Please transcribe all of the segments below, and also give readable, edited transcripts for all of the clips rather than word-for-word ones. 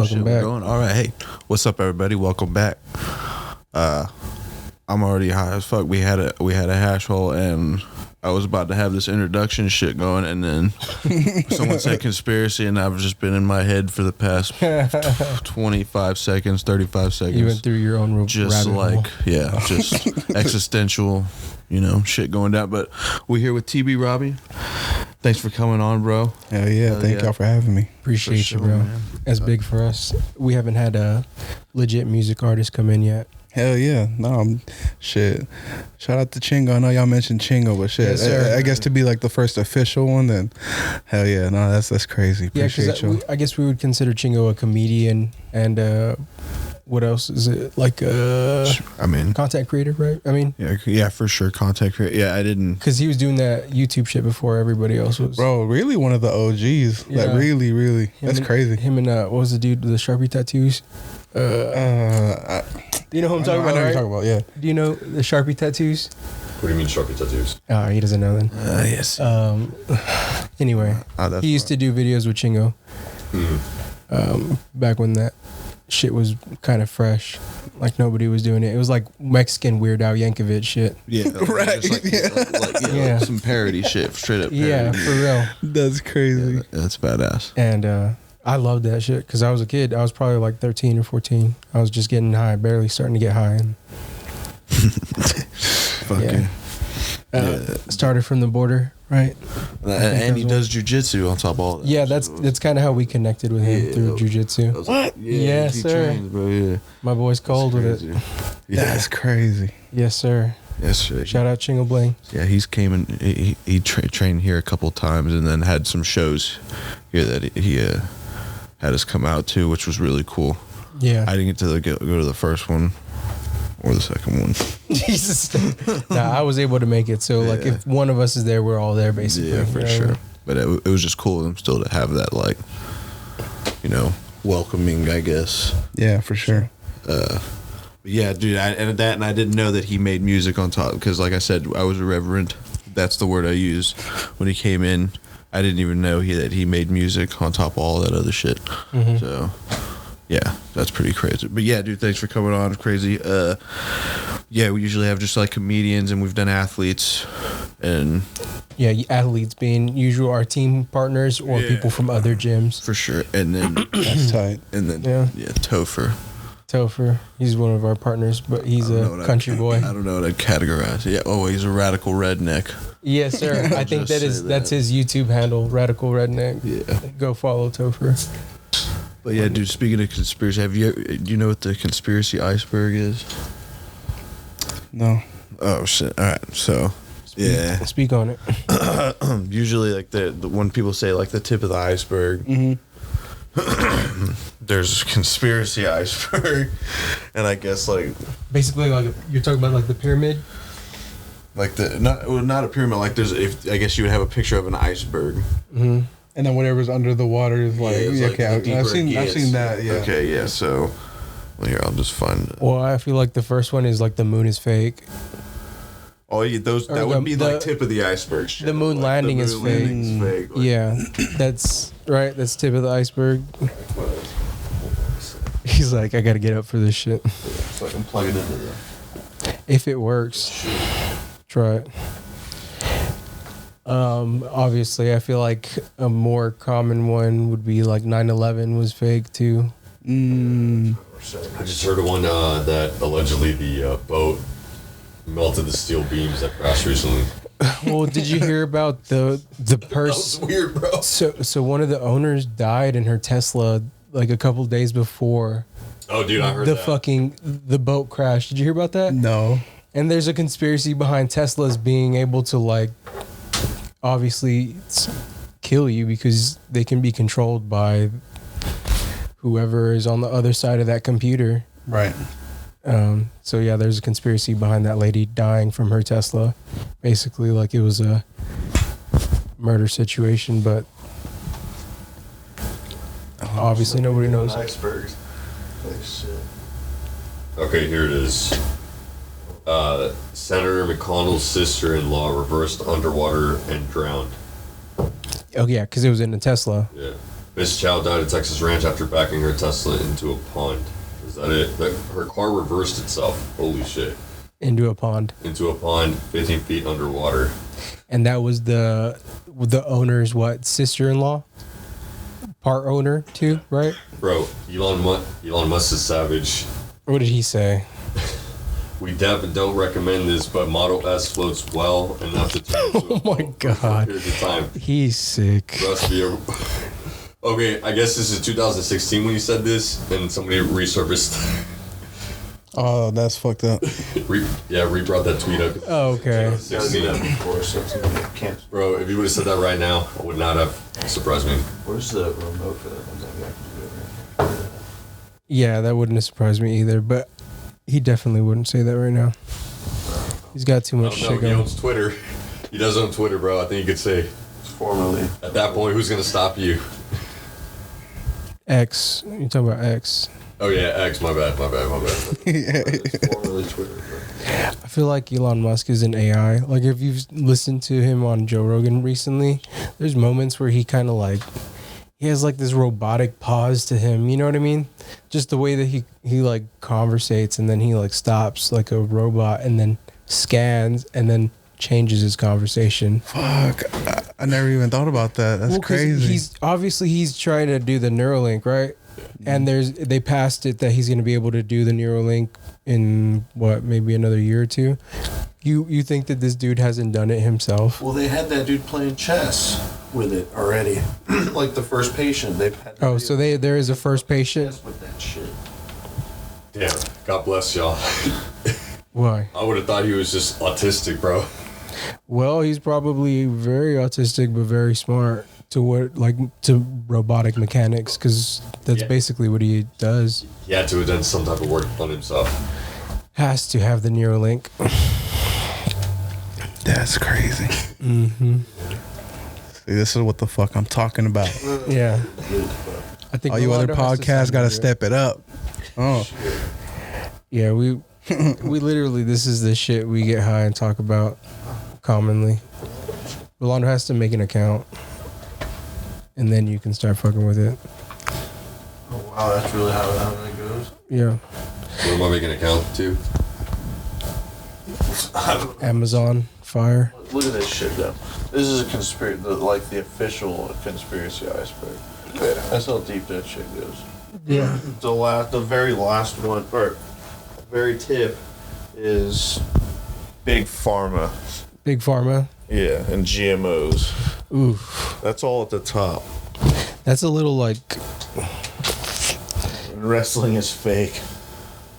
Welcome back. We're going. All right. Hey, what's up, everybody? Welcome back. I'm already high as fuck. We had a hash hole, and I was about to have this introduction shit going, and then someone said conspiracy, and I've just been in my head for the past 25 seconds, 35 seconds. You went through your own just rabbit like hole. Yeah, just existential, shit going down. But we're here with TB Robby. Thanks for coming on, bro. Hell yeah. Thank y'all for having me. Appreciate sure, you, bro. man. That's big for us. We haven't had a legit music artist come in yet. Hell yeah. No, shit. Shout out to Chingo. I know y'all mentioned Chingo, but shit. Yes, sir. I guess to be like the first official one, then hell yeah. No, that's crazy. Yeah, Appreciate y'all. I guess we would consider Chingo a comedian and what else is it? Like content creator, right? I mean, yeah, for sure, content creator. Yeah, I didn't. because he was doing that YouTube shit before everybody else was. Bro, really one of the OGs. Yeah. Like really. That's crazy. Him and what was the dude with the Sharpie tattoos? Do you know who I'm talking about? I know right? you're talking about, yeah. Do you know the Sharpie tattoos? What do you mean Sharpie tattoos? Oh, he doesn't know then. Yes. Anyway, he used to do videos with Chingo. Back when that shit was kind of fresh, like nobody was doing it. It was like Mexican Weird Al Yankovic shit. Yeah, Right, like some parody shit, straight up parody. Yeah, for real. That's crazy. Yeah, that's badass. And I loved that shit because I was a kid. I was probably like 13 or 14. I was just getting high, barely starting to get high. And Fucking. started from the border, right? And he does jujitsu on top of all that. Yeah, that's kind of how we connected with him through jujitsu. What? Yes, sir. Trains, bro, yeah. My boy's cold with it. Yeah. That's crazy. Yes, sir. Yes, sir. Shout out Chingo Bling. Yeah, he's came and he trained here a couple times, and then had some shows here that he had us come out to, which was really cool. Yeah. I didn't get to go to the first one or the second one. Jesus. Nah, I was able to make it. So, like, if one of us is there, we're all there, basically. Yeah, for sure. But it was just cool of him still to have that, like, welcoming, I guess. Yeah, for sure. But yeah, dude, and I didn't know that he made music on top, because, like I said, I was irreverent. That's the word I used when he came in. I didn't even know that he made music on top of all that other shit. Mm-hmm. So, yeah, that's pretty crazy. But yeah, dude, thanks for coming on. Crazy. Yeah, we usually have just like comedians, and we've done athletes, and yeah, athletes being usual our team partners or people from other gyms. for sure. And then That's tight. and then Topher. Topher, he's one of our partners, but he's a country boy. I don't know what I'd categorize. Yeah, he's a radical redneck. Yes, sir. I think that's his YouTube handle, Radical Redneck. Yeah. Go follow Topher. But yeah, dude, speaking of conspiracy, do you know what the conspiracy iceberg is? No. Oh shit! All right, so Speak on it. usually like the when people say like the tip of the iceberg, there's a conspiracy iceberg, and I guess like Basically, like you're talking about like the pyramid. like not a pyramid, like I guess you would have a picture of an iceberg. Mm-hmm. And then whatever's under the water is like, I've seen that, yeah. Okay, yeah. So, well, here I'll just find it. Well, I feel like the first one is like the moon is fake. Oh, yeah, that would be like tip of the iceberg shit. The moon landing is fake. Like, Yeah, that's right. That's tip of the iceberg. He's like, I gotta get up for this shit. It's like I'm plugging into the. If it works, try it. Obviously, I feel like a more common one would be like 9/11 was fake too. I just heard of one that allegedly the boat melted the steel beams that crashed recently. Well, did you hear about the That person? was weird, bro. So one of the owners died in her Tesla like a couple days before. Oh, dude, I heard the boat crashed. Did you hear about that? No. And there's a conspiracy behind Teslas being able to like obviously kill you because they can be controlled by whoever is on the other side of that computer. Right. So yeah, there's a conspiracy behind that lady dying from her Tesla. Basically, like it was a murder situation, but obviously nobody knows. Icebergs. Like shit. Okay, here it is. Senator McConnell's sister-in-law reversed underwater and drowned. Oh yeah, because it was in a Tesla. Yeah. Miss Chow died at Texas Ranch after backing her Tesla into a pond. Is that it? Her car reversed itself. Holy shit. Into a pond. Into a pond 15 feet underwater. And that was the owner's sister-in-law? Part owner too, right? Bro, Elon Musk is savage. What did he say? We don't recommend this, but Model S floats well enough to turn into Oh my God. a period of time. He's sick. Must be okay, I guess this is 2016 when you said this, and somebody resurfaced. Oh, that's fucked up. Rebrought that tweet up. Oh, okay. 16. Bro, if you would have said that right now, it would not have surprised me. Where's the remote for that? Yeah, that wouldn't have surprised me either, but he definitely wouldn't say that right now. He's got too much I shit don't know, he going. owns Twitter. He does own Twitter, bro. I think you could say. Formerly. At that point, who's going to stop you? X. You're talking about X. Oh, yeah, X. My bad. Formerly Twitter. I feel like Elon Musk is an AI. Like, if you've listened to him on Joe Rogan recently, there's moments where he kind of like, he has like this robotic pause to him. You know what I mean? Just the way that he like conversates, and then he like stops like a robot and then scans and then changes his conversation. Fuck. I never even thought about that. That's 'Cause crazy. He's trying to do the Neuralink, right? And they passed it that he's going to be able to do the Neuralink in maybe another year or two. You think that this dude hasn't done it himself? Well, they had that dude playing chess with it already. Like the first patient. They've had. Oh, so there is a first patient? Chess with that shit. Damn. God bless y'all. Why? I would have thought he was just autistic, bro. Well, he's probably very autistic, but very smart to robotic mechanics, because that's basically what he does. He had to have done some type of work on himself. Has to have the Neuralink. That's crazy. Mm-hmm. See, this is what the fuck I'm talking about. Yeah. I think All you other Rolando has to podcasts sign got to it. step it up. Oh, Yeah, we literally, this is the shit we get high and talk about commonly. Rolando has to make an account, and then you can start fucking with it. Oh wow, that's really how that goes. Yeah. What am I making an account to? Amazon Fire. Look at this shit though. This is a conspiracy, the official conspiracy iceberg. That's how deep that shit goes. Yeah. The very last one, or very tip, is Big Pharma. Big Pharma. Yeah, and GMOs. Oof. That's all at the top. That's a little like, And wrestling is fake.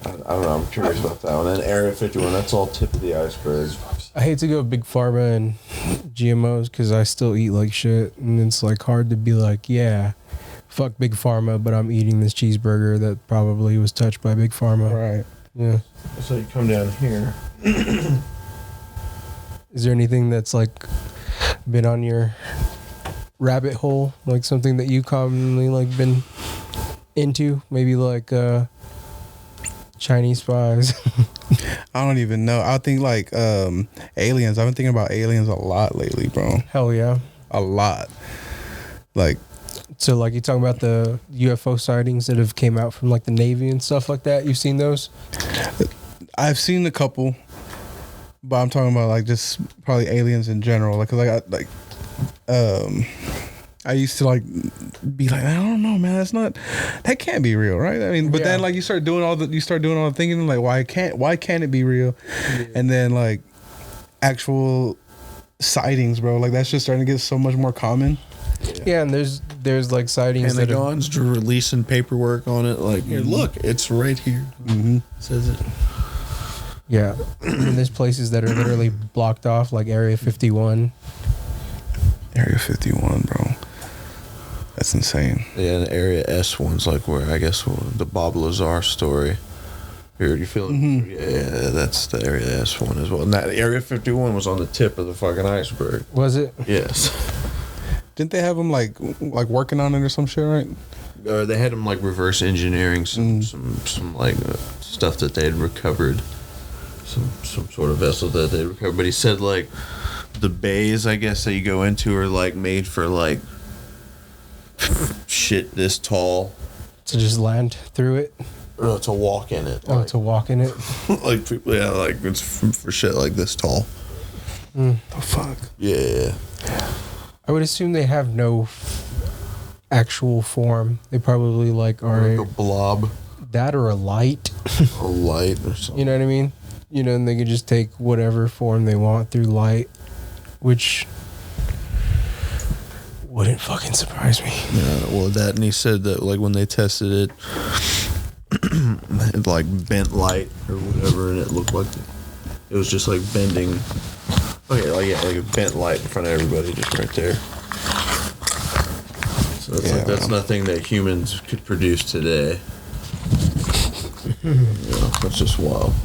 I don't know. I'm curious about that one. And Area 51. That's all tip of the iceberg. I hate to go Big Pharma and GMOs because I still eat like shit, and it's like hard to be like, yeah, fuck Big Pharma, but I'm eating this cheeseburger that probably was touched by Big Pharma. right. Yeah. So you come down here. Is there anything that's like been on your rabbit hole, like something that you commonly like been into? Maybe like Chinese spies. I don't even know. I think like aliens. I've been thinking about aliens a lot lately, bro. Hell yeah. A lot. Like, So like you talking about the UFO sightings that have came out from like the Navy and stuff like that. You've seen those? I've seen a couple, but I'm talking about like just probably aliens in general. I used to like be like, I don't know, man. That can't be real, right? I mean, but then like you start doing all the thinking, like why can't it be real? Yeah. And then like actual sightings, bro. Like that's just starting to get so much more common. Yeah, and there's like sightings that Pentagon's releasing paperwork on it. Like, here, look, it's right here. Mm-hmm. Says it. Yeah, and there's places that are literally blocked off, like Area 51. Area 51, bro. That's insane. Yeah, and Area S one's like where I guess the Bob Lazar story. You feeling? Mm-hmm. Yeah, that's the Area S one as well. And that Area 51 was on the tip of the fucking iceberg. Was it? Yes. Didn't they have them like working on it or some shit, right? They had them like reverse engineering some like stuff that they had recovered, some sort of vessel that they recovered. But he said like the bays, I guess, that you go into are like made for like shit this tall. To just land through it? No, to walk in it. Oh, to walk in it? Like people, yeah, like it's for shit like this tall. The fuck? Yeah. I would assume they have no actual form. They probably like are Like a blob. that or a light. A light or something. You know what I mean? You know, and they can just take whatever form they want through light, which wouldn't fucking surprise me. Yeah, well, that, and he said that, like, when they tested it, it, like, bent light or whatever, and it looked like it was just, like, bending. Okay, like, yeah, like a bent light in front of everybody, just right there. So it's like, that's nothing that humans could produce today. Yeah, that's just wild.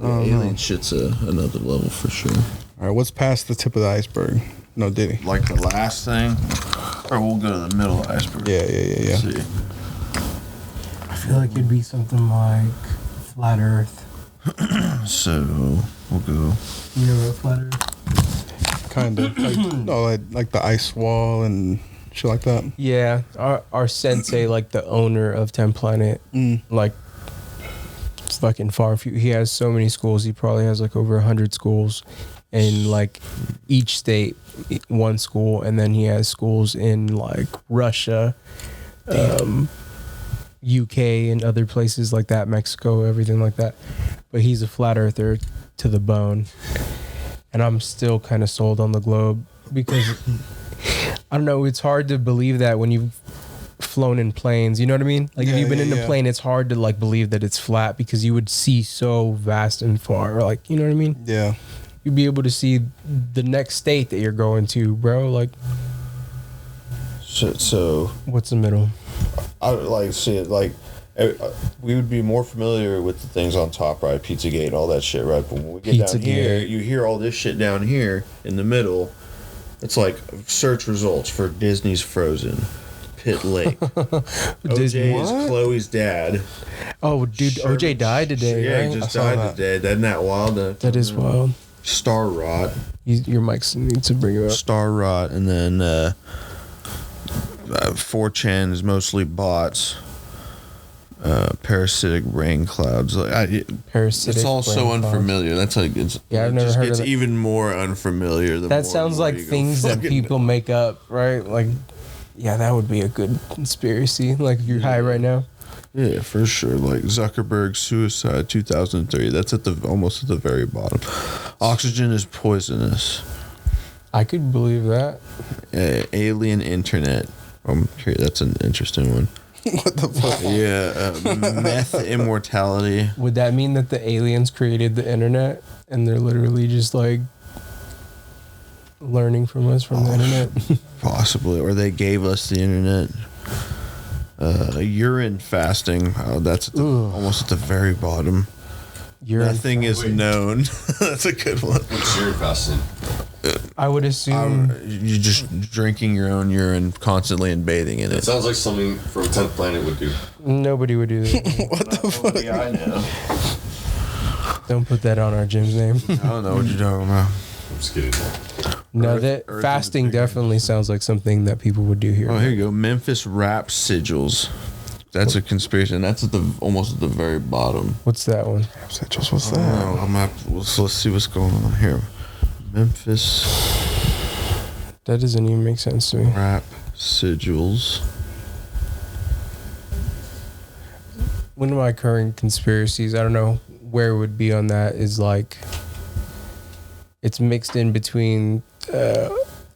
Alien shit's another level for sure. All right, what's past the tip of the iceberg? No Diddy. Like the last thing, or we'll go to the middle of the iceberg. Yeah. Let's see. I feel like it'd be something like flat Earth. So we'll go. You know what flat Earth? Kind of. Like the ice wall and shit like that. Yeah, our sensei, like the owner of 10 Planet, like it's fucking far few. He has so many schools. He probably has like over 100 schools in like each state, one school, and then he has schools in like Russia, UK, and other places like that, Mexico, everything like that. But he's a flat earther to the bone, and I'm still kind of sold on the globe because I don't know. It's hard to believe that when you've flown in planes. You know what I mean? Like if you've been in a plane, it's hard to like believe that it's flat because you would see so vast and far. Like, you know what I mean? Yeah. You'd be able to see the next state that you're going to, bro. Like, So what's the middle? I would like to see it like we would be more familiar with the things on top, right? Pizzagate, all that shit, right? But when we get down here, you hear all this shit down here in the middle. It's like search results for Disney's Frozen, Pit Lake. OJ is Chloe's dad. Oh, dude, OJ died today. Yeah, right? he just died today. Isn't that wild? That is wild. Star Rot. Your mic needs to bring it up. Star Rot, and then 4chan is mostly bots. Parasitic rain clouds. Parasitic. It's all so rain unfamiliar. That's like it's. Yeah, I've it never just heard gets of that. even more unfamiliar. That sounds like things that people make up, right? Like, yeah, that would be a good conspiracy. Like, if you're high right now. Yeah, for sure. Like Zuckerberg's suicide, 2003. That's almost at the very bottom. Oxygen is poisonous. I could believe that. Alien internet. Here, that's an interesting one. What the fuck? Yeah, meth immortality. Would that mean that the aliens created the internet and they're literally just like learning from us from the internet? Possibly, or they gave us the internet. Urine fasting. Oh, that's almost at the very bottom. Nothing is known. That's a good one. What's urine fasting? I would assume you're just drinking your own urine constantly and bathing in It it. sounds like something from 10th Planet would do. nobody would do that. What the fuck? Yeah, I know. Don't put that on our gym's name. I don't know what you're talking about. I'm just kidding. No, Earth fasting is bigger. definitely sounds like something that people would do here. Oh, here you go. Memphis rap sigils. That's a conspiracy, and that's almost at the very bottom. What's that one? What's that? Let's see what's going on here. Memphis That doesn't even make sense to me. rap sigils. One of my current conspiracies, I don't know where it would be on that, is like it's mixed in between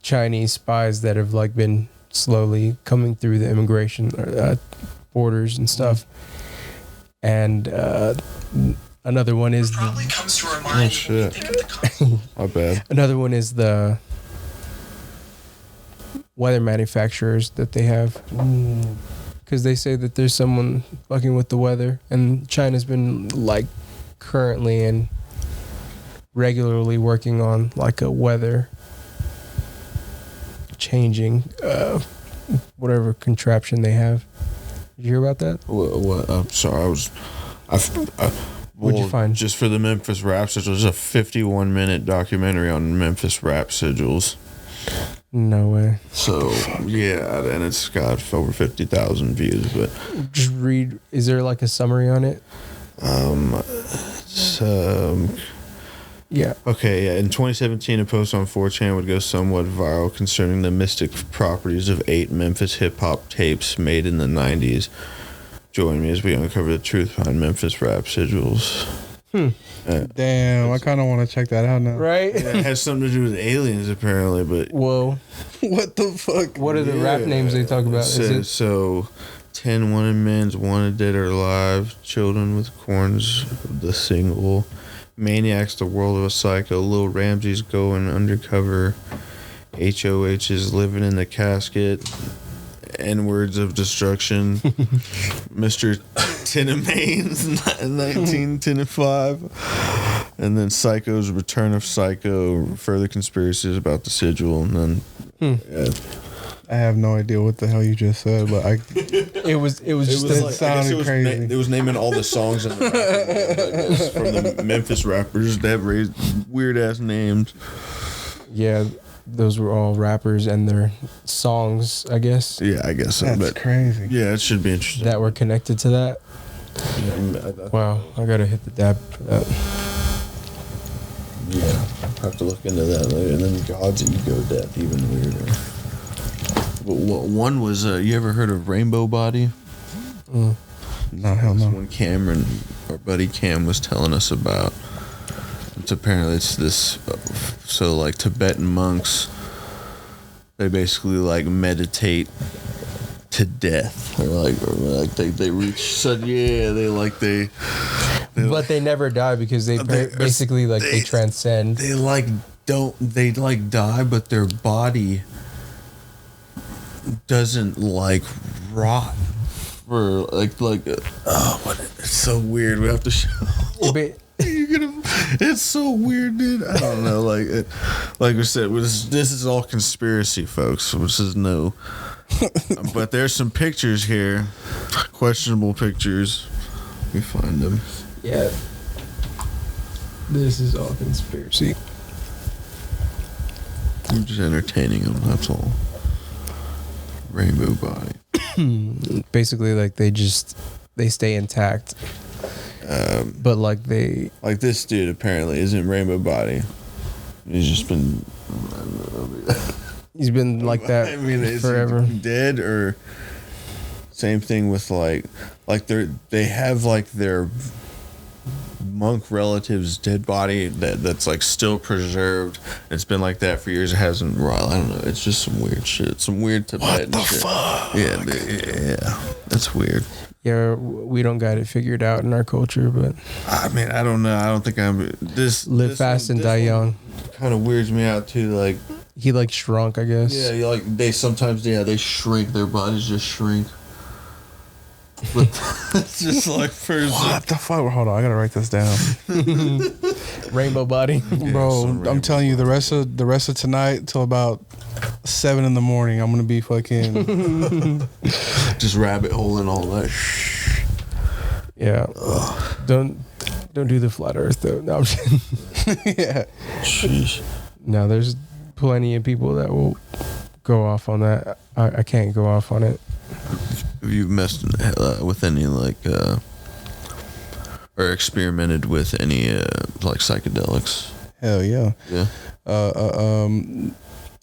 Chinese spies that have like been slowly coming through the immigration borders and stuff, and another one is Comes to our mind shit. when we think of the My bad. another one is the weather manufacturers that they have, because they say that there's someone fucking with the weather, and China's been like currently and regularly working on like a weather changing whatever contraption they have. Did you hear about that? What? I'm sorry. What'd you find? Just for the Memphis rap sigils, a 51-minute documentary on Memphis rap sigils. No way. So yeah, and it's got over 50,000 views. But Just read. Is there like a summary on it? Yeah. Okay, yeah. In 2017, a post on 4chan would go somewhat viral concerning the mystic properties of 8 Memphis hip-hop tapes made in the 90s. Join me as we uncover the truth behind Memphis rap sigils. Damn, I kind of want to check that out now. Right? Yeah, it has something to do with aliens, apparently, but... Whoa. What the fuck? What are the rap names they talk about? Is it So, 10 wanted men's, wanted dead or alive, children with corns, the single... Maniacs, the world of a psycho, Lil Ramsey's going undercover, HOH is living in the casket, N-words of destruction, Mr. Tinamane's 1910-5, and then Psycho's Return of Psycho, further conspiracies about the sigil, and then yeah. I have no idea what the hell you just said, but it was just it sounded crazy. It was naming all the songs in the rap, from the Memphis rappers that have weird ass names. yeah, those were all rappers and their songs, I guess, Yeah, I guess so. That's But crazy. yeah, it should be interesting. that were connected to that. Wow, I gotta hit the dab for that. Yeah, I'll have to look into that later. And then God's ego death, even weirder. But one was, you ever heard of Rainbow Body? No, hell This no. one Cameron, our buddy Cam, was telling us about. Apparently it's this, so like Tibetan monks, they basically like meditate to death. Or like they reach, said, yeah, But they never die because they basically like they transcend. they like die, but their body doesn't like rot for like what, it's so weird. We have to show. It's so weird, dude. I don't know. Like we said, this is all conspiracy, folks. This is no. But there's some pictures here, questionable pictures. Let me find them. Yeah. This is all conspiracy. I'm just entertaining them. That's all. Rainbow Body. Basically, like they stay intact. But like Like this dude apparently isn't Rainbow Body. He's just been. he's been like that is forever. he dead or same thing with like they have like their monk relative's dead body that's like still preserved. It's been like that for years. It hasn't. I don't know. It's just some weird shit. Some weird Tibetan shit. Fuck? Yeah, that's weird. Yeah, we don't got it figured out in our culture, but I mean, I don't know. I don't think I'm this. live fast and die young. Kind of weirds me out too. Like, He like shrunk, I guess. yeah, like they sometimes, they shrink. Their bodies just shrink. But it's just like for What the fuck? Hold on, I gotta write this down, Rainbow body. bro. I'm telling you, the rest of tonight till about 7 in the morning, I'm gonna be fucking. just rabbit holing all night. Yeah. Don't do the flat Earth though. No, I'm just kidding. Yeah. Sheesh. No, there's plenty of people that will go off on that. I can't go off on it. Have you messed with any or experimented with any like psychedelics? Hell yeah. Yeah.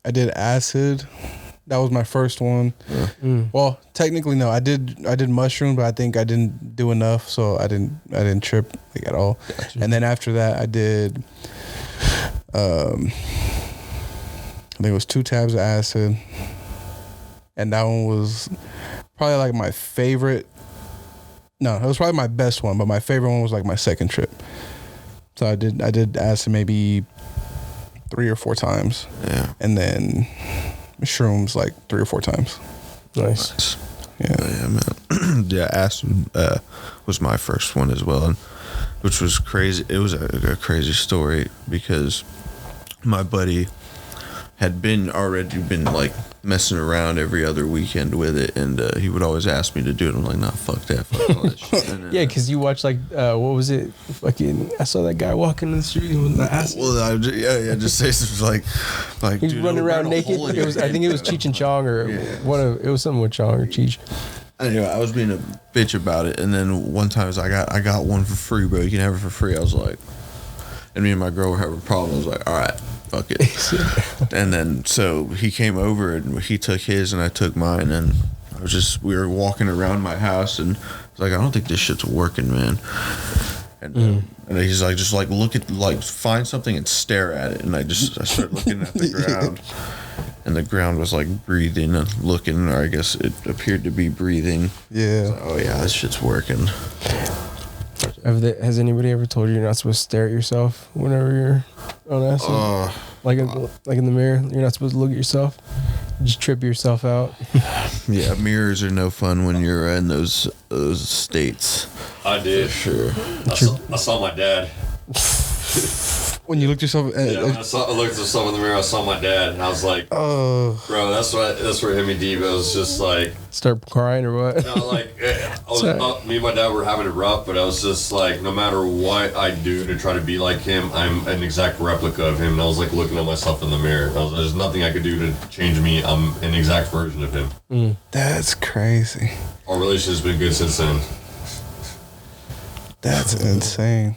I did acid. That was my first one. Well, technically no. I did mushroom, but I think I didn't do enough, so I didn't trip like at all. Gotcha. And then after that, I did. I think it was 2 tabs of acid, and that one was probably like my favorite. No, it was probably my best one, but my favorite one was like my second trip. So I did acid maybe 3 or 4 times. Yeah. And then shrooms like 3 or 4 times. Nice. Yeah. Yeah, man. Yeah, acid was my first one as well, and which was crazy. It was a crazy story because my buddy had already been like messing around every other weekend with it, and he would always ask me to do it. I'm like, nah, fuck that, fuck all that shit. And then, Yeah, because you watch like what was it? Fucking, I saw that guy walking in the street with the ass. well, just say something like He's dude, running around burn a naked. hole in It was, your I think it was Cheech and Chong or it was something with Chong or Cheech. Anyway, I was being a bitch about it, and then one time I got one for free, bro. You can have it for free. I was like, and me and my girl were having a problem. I was like, all right, fuck it. And then so he came over and he took his and I took mine, and we were walking around my house, and I was like, I don't think this shit's working, man. And he's like, just like look at, like, find something and stare at it. And I started looking at the ground, and the ground was like breathing and looking, or I guess it appeared to be breathing. Yeah. Like, oh yeah, this shit's working. Has anybody ever told you you're not supposed to stare at yourself whenever you're on acid? Like in the mirror, you're not supposed to look at yourself. Just trip yourself out. Yeah, mirrors are no fun when you're in those states. I did. Sure. I saw my dad. When you looked yourself at, Yeah, when I looked at myself in the mirror, I saw my dad, and I was like, bro, that's where it hit me deep. It was just like, Start crying or what? no, like, me and my dad were having it rough, but I was just like, no matter what I do to try to be like him, I'm an exact replica of him. And I was like looking at myself in the mirror. There's nothing I could do to change me. I'm an exact version of him. that's crazy. Our relationship's been good since then. That's insane.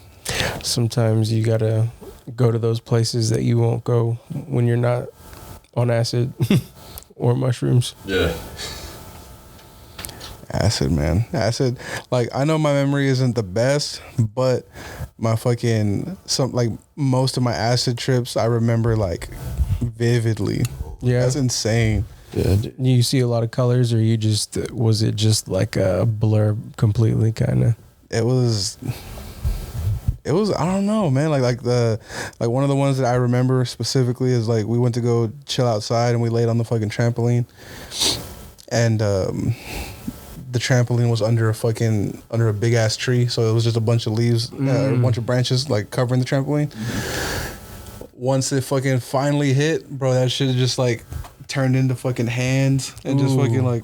Sometimes you gotta go to those places that you won't go when you're not on acid or mushrooms. Yeah. Acid, man. Acid. Like, I know my memory isn't the best, but my most of my acid trips I remember like vividly. Yeah. That's insane. Yeah. You see a lot of colors, or was it just like a blur completely, kind of? It was I don't know, man. Like one of the ones that I remember specifically is like we went to go chill outside and we laid on the fucking trampoline, and the trampoline was under a big ass tree, so it was just a bunch of leaves, a bunch of branches like covering the trampoline. Once it fucking finally hit, bro, that shit just like turned into fucking hands and just fucking like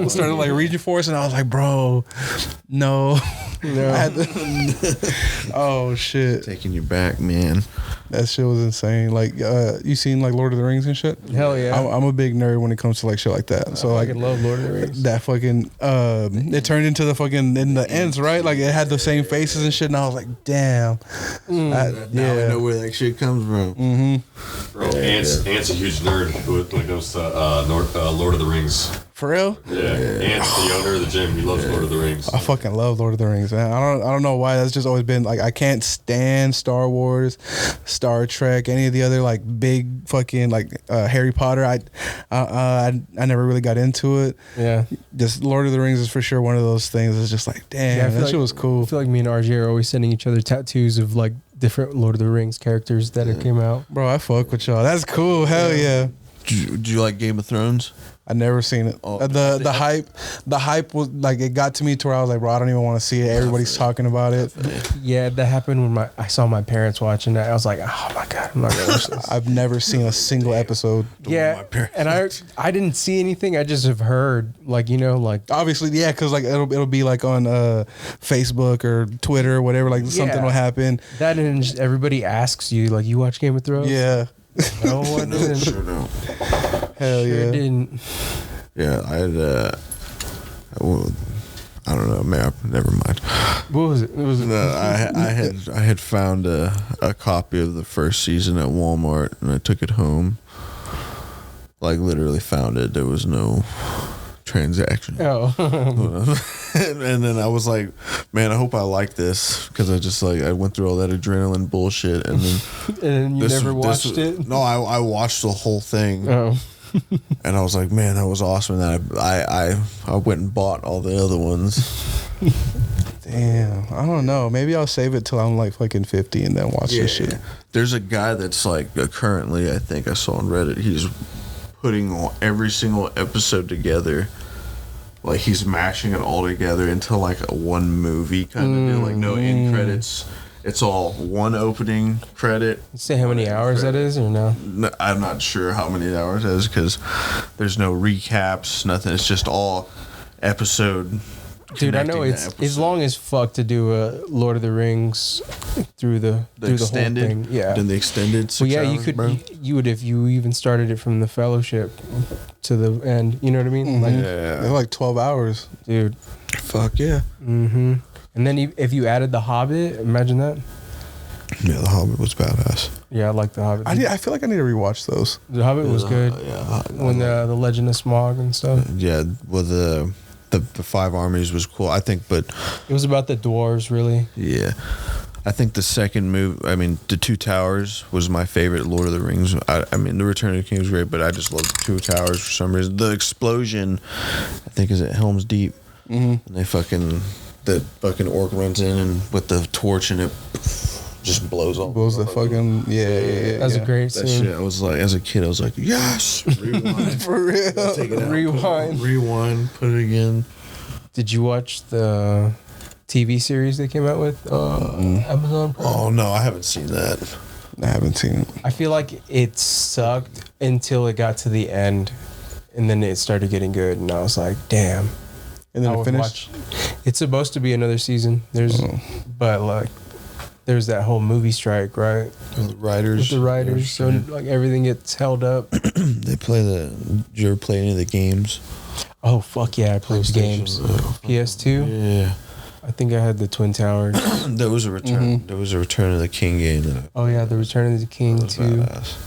started like reaching for us, and I was like, bro, no. I had to, oh shit, Taking you back, man. that shit was insane. Like, you seen like Lord of the Rings and shit? Hell yeah. I'm a big nerd when it comes to like shit like that. So I like, love Lord of the Rings. that fucking it turned into the fucking in the ends, right? Like it had the same faces and shit, and I was like, damn. Now I know where that shit comes from. Bro, Ant's a huge nerd when it comes to Lord of the Rings. For real? Yeah. Ant's the owner of the gym. He loves Lord of the Rings. I fucking love Lord of the Rings, man. I don't know why. That's just always been like, I can't stand Star Wars, Star Trek, any of the other like big fucking like Harry Potter. I never really got into it. Yeah. Just Lord of the Rings is for sure one of those things. It's just like, damn, that shit was cool. I feel like me and RJ are always sending each other tattoos of like different Lord of the Rings characters that came out. Bro, I fuck with y'all. That's cool. Hell yeah. Do you like Game of Thrones? I never seen it. The hype was like, it got to me to where I was like, bro, I don't even want to see it. Everybody's talking about it. Yeah, that happened when I saw my parents watching that. I was like, oh my god, I'm not gonna watch this. I've never seen a single episode. Yeah, and I didn't see anything. I just have heard, like, like Obviously, yeah, because like it'll be like on Facebook or Twitter or whatever. Like something will happen. that, and just everybody asks you, like, you watch Game of Thrones? Yeah. No, I didn't. Sure don't. Hell yeah. Sure didn't. Yeah, I had. I don't know, man. Never mind. What was it? No, I had found a copy of the first season at Walmart, and I took it home. Like, literally found it. There was no transaction. Oh. And then I was like, man, I hope I like this, because I went through all that adrenaline bullshit, and then And you never watched it? No, I watched the whole thing. Oh. And I was like, man, that was awesome. And then I went and bought all the other ones. Damn. I don't know. Maybe I'll save it till I'm like fucking 50 and then watch this shit. There's a guy that's like currently, I think I saw on Reddit, he's putting every single episode together. Like, he's mashing it all together into like a one movie kind of deal, like no end credits. it's all one opening credit. You say how many hours that is, or no? No, I'm not sure how many hours that is because there's no recaps, nothing. It's just all episode. Dude, I know connecting it's the as episode. long as fuck to do a Lord of the Rings through the extended, whole thing. Yeah. Then the extended 6 Well, yeah, hours, bro. you would if you even started it from the Fellowship to the end. You know what I mean? Like, They're like 12 hours. dude. Fuck yeah. Mm-hmm. And then if you added The Hobbit, imagine that. Yeah, The Hobbit was badass. Yeah, I like The Hobbit. I feel like I need to rewatch those. The Hobbit was good. Yeah. When the Legend of Smaug and stuff. Yeah, well, the Five Armies was cool, I think, but It was about the dwarves, really. yeah. I think the second the Two Towers was my favorite Lord of the Rings. I mean, The Return of the King was great, but I just love the Two Towers for some reason. The explosion, I think, is at Helm's Deep. Mm-hmm. And the fucking orc runs in and with the torch and it just blows all. Blows the fucking yeah. That's a great That scene. shit, I was like, as a kid, I was like, yes, rewind, For real. take it out, Rewind. put it again. Did you watch the TV series they came out with? Amazon Prime? Oh no, I haven't seen that. I haven't seen it. I feel like it sucked until it got to the end, and then it started getting good, and I was like, damn. And then I it would finished. It's supposed to be another season. But like, there's that whole movie strike, right? The writers, With the writers, so like everything gets held up. they play Did you ever play any of the games? Oh fuck yeah, I played games. PS2. Yeah, I think I had the Twin Towers. there was a return. There was a Return of the King game. Oh yeah, the Return of the King too. Badass.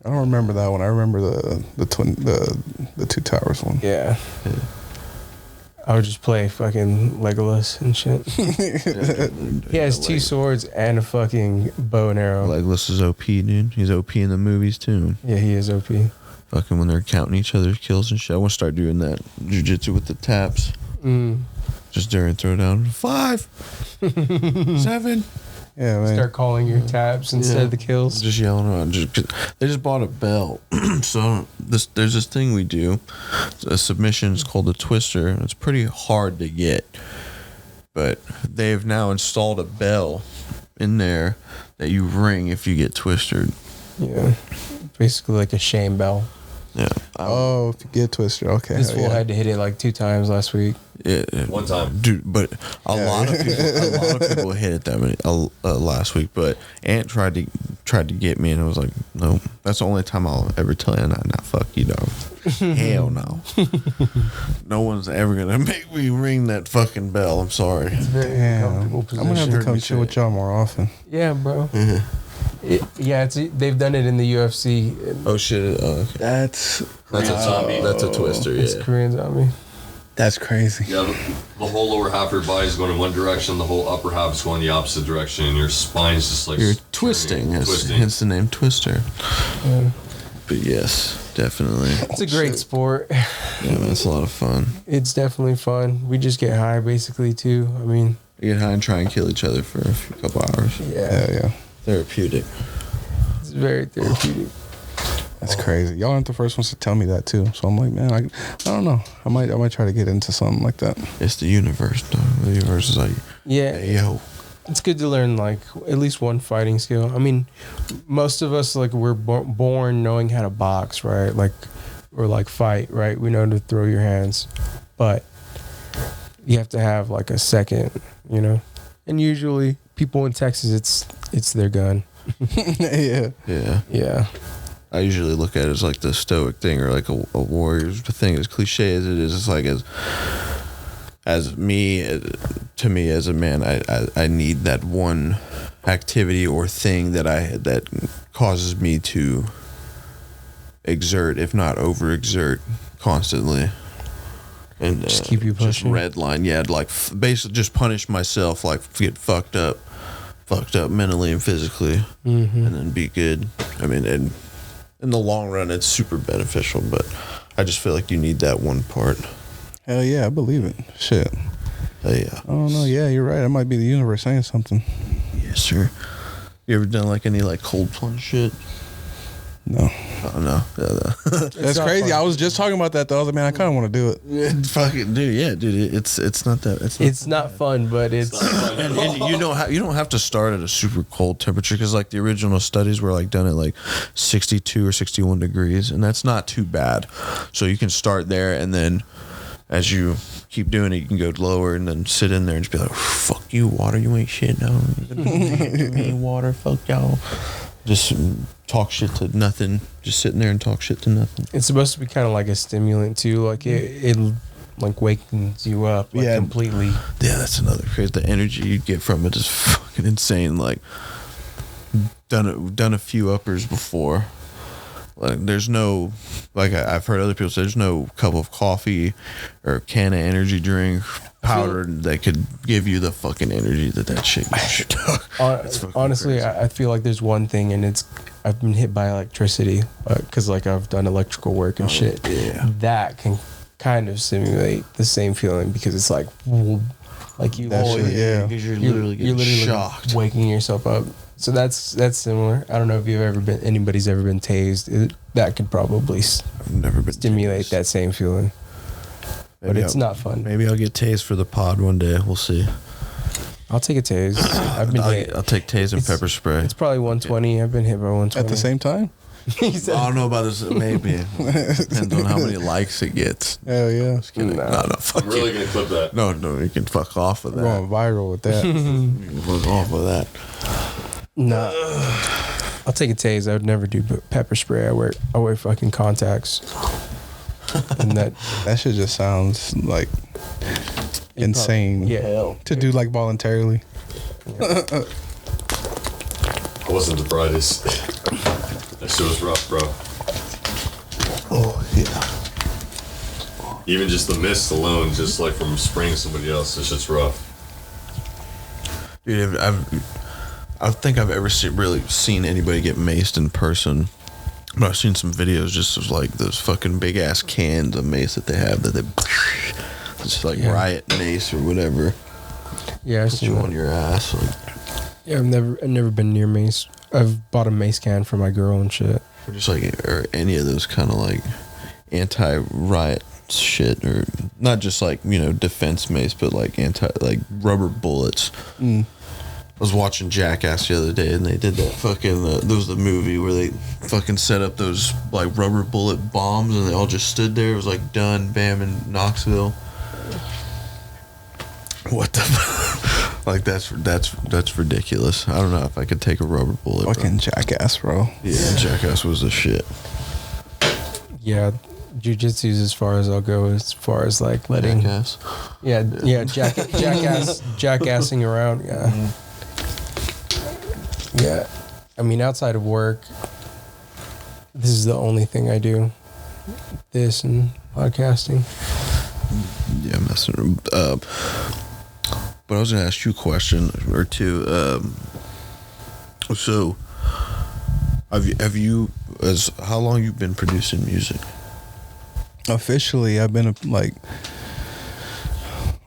I don't remember that one. I remember the Two Towers one. Yeah. I would just play fucking Legolas and shit. He has two swords and a fucking bow and arrow. Legolas is OP, dude. He's OP in the movies too. Yeah, he is OP. Fucking when they're counting each other's kills and shit. I want to start doing that jiu-jitsu with the taps. Just during throw down 5, 7. Yeah, man. Start calling your taps instead of the kills. Just yelling around. They just bought a belt. So there's this thing we do. A submission is called a twister. It's pretty hard to get. But they've now installed a bell in there that you ring if you get twisted. Yeah. Basically like a shame bell. Yeah. Oh, if you get twisted, okay. This hell fool yeah. had to hit it like 2 times last week. One time. Dude, but a lot of people hit it that many last week. But Ant tried to get me, and I was like, no, that's the only time I'll ever tell you, nah, fuck you, dog. Hell no. No one's ever gonna make me ring that fucking bell. I'm sorry. Very Damn. comfortable I'm position. gonna have to come Heard me chill say with it. y'all more often. Yeah, bro. They've done it in the UFC. Oh shit. Okay. That's That's a zombie. That's a twister. It's Yeah. Korean zombie. That's crazy. Yeah, the whole lower half of your body is going in one direction, the whole upper half is going the opposite direction, and your spine's just like You're twisting. Twisting. Hence the name Twister. Yeah. But yes, definitely. It's a great sport. Yeah, man, it's a lot of fun. It's definitely fun. We just get high basically too. I mean, We get high and try and kill each other for a couple hours. yeah. Yeah. Therapeutic. It's very therapeutic. That's crazy. Y'all aren't the first ones to tell me that too. So I'm like, man, I don't know. I might try to get into something like that. It's the universe, dog. The universe is like, Yeah. hey, yo. It's good to learn like at least one fighting skill. I mean, most of us like we're born knowing how to box, right? Like or like fight, right? We know to throw your hands, but you have to have like a second, you know. And usually, people in Texas, it's their gun. Yeah. Yeah. Yeah, I usually look at it as like the stoic thing or like a warrior's thing. As cliche as it is, it's like to me as a man, I need that one activity or thing that causes me to exert, if not overexert, constantly. And just keep you just pushing. red line, yeah, like basically just punish myself, like get fucked up mentally and physically, and then be good. I mean, and in the long run, it's super beneficial, but I just feel like you need that one part. Hell yeah, I believe it. Shit. Yeah. I don't know. Yeah, you're right. It might be the universe saying something. Yes, sir. You ever done like any like cold plunge shit? No. Oh no. That's crazy. I was just talking about that though. I was like, man, I kind of want to do it. Fucking dude, yeah, dude. It's not that. It's not fun, but it's And you don't have to start at a super cold temperature because like the original studies were like done at like 62 or 61 degrees, and that's not too bad. So you can start there, and then as you keep doing it, you can go lower and then sit in there and just be like, "Fuck you, water, you ain't shit no. You ain't water, fuck y'all." Just talk shit to nothing. Just sitting there and talk shit to nothing. It's supposed to be kind of like a stimulant too. Like it like wakens you up like completely. Yeah, that's another crazy. The energy you get from it is fucking insane. Like done a few uppers before. Like there's no, like I've heard other people say, there's no cup of coffee or can of energy drink powder that could give you the fucking energy that shit gives you. Honestly, I feel like there's one thing, and I've been hit by electricity because like I've done electrical work and shit. Yeah, that can kind of simulate the same feeling because it's like you, because you're literally shocked, waking yourself up. So that's similar. I don't know if anybody's ever been tased. That could probably I've never been stimulate tased. that same feeling. But it's not fun. Maybe I'll get tased for the pod one day. We'll see. I'll take a tase. I'll take tase and pepper spray. It's probably 120. I've been hit by 120 At the same time. I don't know about this. Maybe depends on how many likes it gets. Hell yeah. Just kidding. No, fuck I'm really gonna clip that. No, you can fuck off with We're that. going viral with that. You can fuck off with that. No. I'll take a tase. I would never do pepper spray. I wear fucking contacts. And that shit just sounds like insane. Yeah. To do like voluntarily. I wasn't the brightest. That shit was rough, bro. Oh yeah. Even just the mist alone, just like from spraying somebody else, this shit's rough. Dude, I think I've ever really seen anybody get maced in person. But I've seen some videos just of like those fucking big ass cans of mace that they have that they just like riot mace or whatever. Yeah, I've Put seen you that. on your ass. Like, Yeah, I've never been near mace. I've bought a mace can for my girl and shit. or just like or any of those kind of like anti-riot shit, or not just like defense mace, but like rubber bullets. I was watching Jackass the other day, and they did that fucking. There was the movie where they fucking set up those like rubber bullet bombs, and they all just stood there. It was like done, bam, in Knoxville. What the? Like that's ridiculous. I don't know if I could take a rubber bullet. Fucking Jackass, bro. Yeah, Jackass was the shit. Yeah, jiu-jitsu is as far as I'll go as far as like letting. Jackass. Jackassing around. Yeah. Mm-hmm. Yeah, I mean, outside of work, this is the only thing I do. This and podcasting. Yeah, messing. But I was gonna ask you a question or two. So, have you how long you been producing music? Officially, I've been like,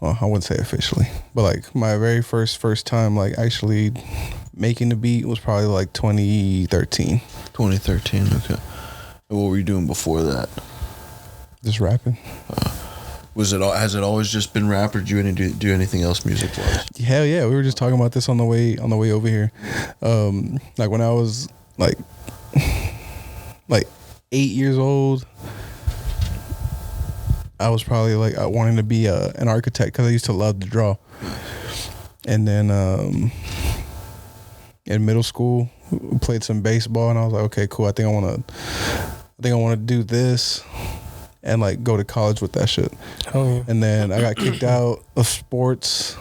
well, I wouldn't say officially, but like my very first time like actually making the beat was probably like 2013. 2013, okay. And what were you doing before that? Just rapping. Has it always just been rap, or did you do anything else music wise? Hell yeah, we were just talking about this on the way over here. Like when I was like 8 years old, I was probably like wanting to be an architect because I used to love to draw. And then in middle school, we played some baseball, and I was like, okay, cool. I think I want to do this and like go to college with that shit. Oh yeah. And then I got kicked out of sports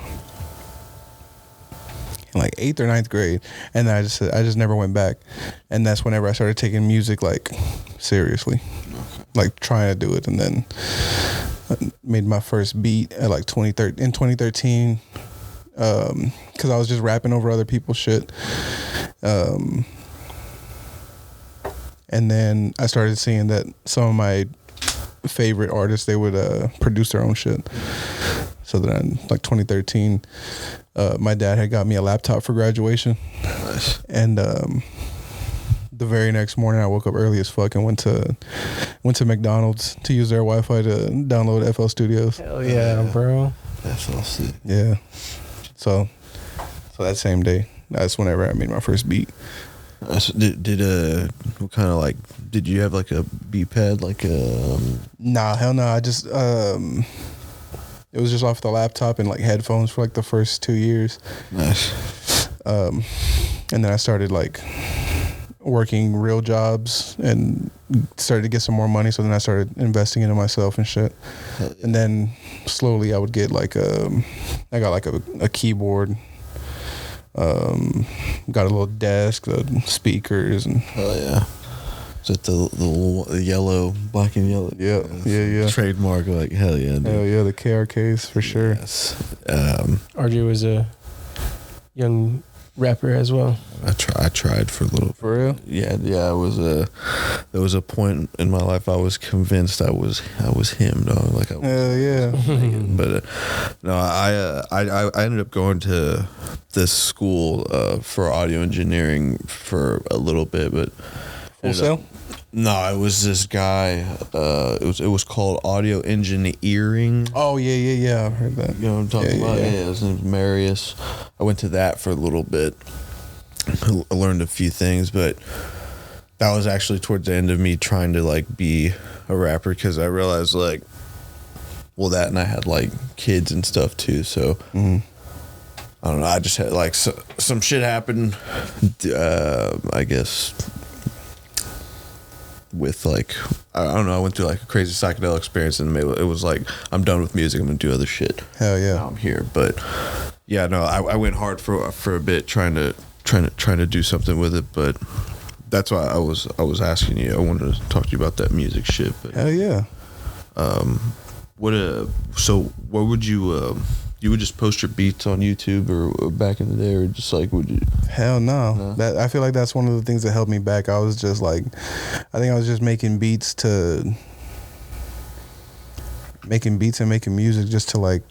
in like 8th or 9th grade, and then I just never went back. And that's whenever I started taking music like seriously, like trying to do it. And then I made my first beat at like 2013. Because I was just rapping over other people's shit. And then I started seeing that some of my favorite artists, they would produce their own shit. So then like 2013, my dad had got me a laptop for graduation. Nice. And the very next morning, I woke up early as fuck and went to McDonald's to use their Wi-Fi to download FL Studios. Hell yeah, bro. That's all sick. Yeah. So that same day, that's whenever I made my first beat. So what kind of like, did you have like a beat pad, like Nah, hell no. I just it was just off the laptop and like headphones for like the first 2 years. Nice. And then I started like working real jobs and started to get some more money. So then I started investing into myself and shit. Yeah. And then slowly I would get like I got like a keyboard. Got a little desk, the speakers, and Oh yeah. Is that the yellow, black and yellow? Yeah. Trademark, like hell yeah. Dude. Hell yeah, the KRKs for sure. Yes. RJ was a young rapper as well. I tried for a little. For real? Yeah. There was a point in my life I was convinced I was him, dog. Like I was, Hell yeah. but no, I ended up going to this school for audio engineering for a little bit, but Full Sail? No, it was this guy. It was called audio engineering. Oh yeah. I've heard that. You know what I'm talking about? Yeah. Yeah, his name's Marius. I went to that for a little bit. I learned a few things, but that was actually towards the end of me trying to like be a rapper, because I realized like, well, that, and I had like kids and stuff too, so I don't know. I just had like some shit happen. I guess with like, I don't know. I went through like a crazy psychedelic experience, and it was like, I'm done with music. I'm gonna do other shit. Hell yeah. Now I'm here, but yeah, no, I went hard for a bit trying to do something with it, but that's why I was asking you. I wanted to talk to you about that music shit. But Hell yeah. what would you would just post your beats on YouTube or back in the day, or just like would you? Hell no. No? That I feel like that's one of the things that held me back. I was just like, I think I was just making beats and making music just to like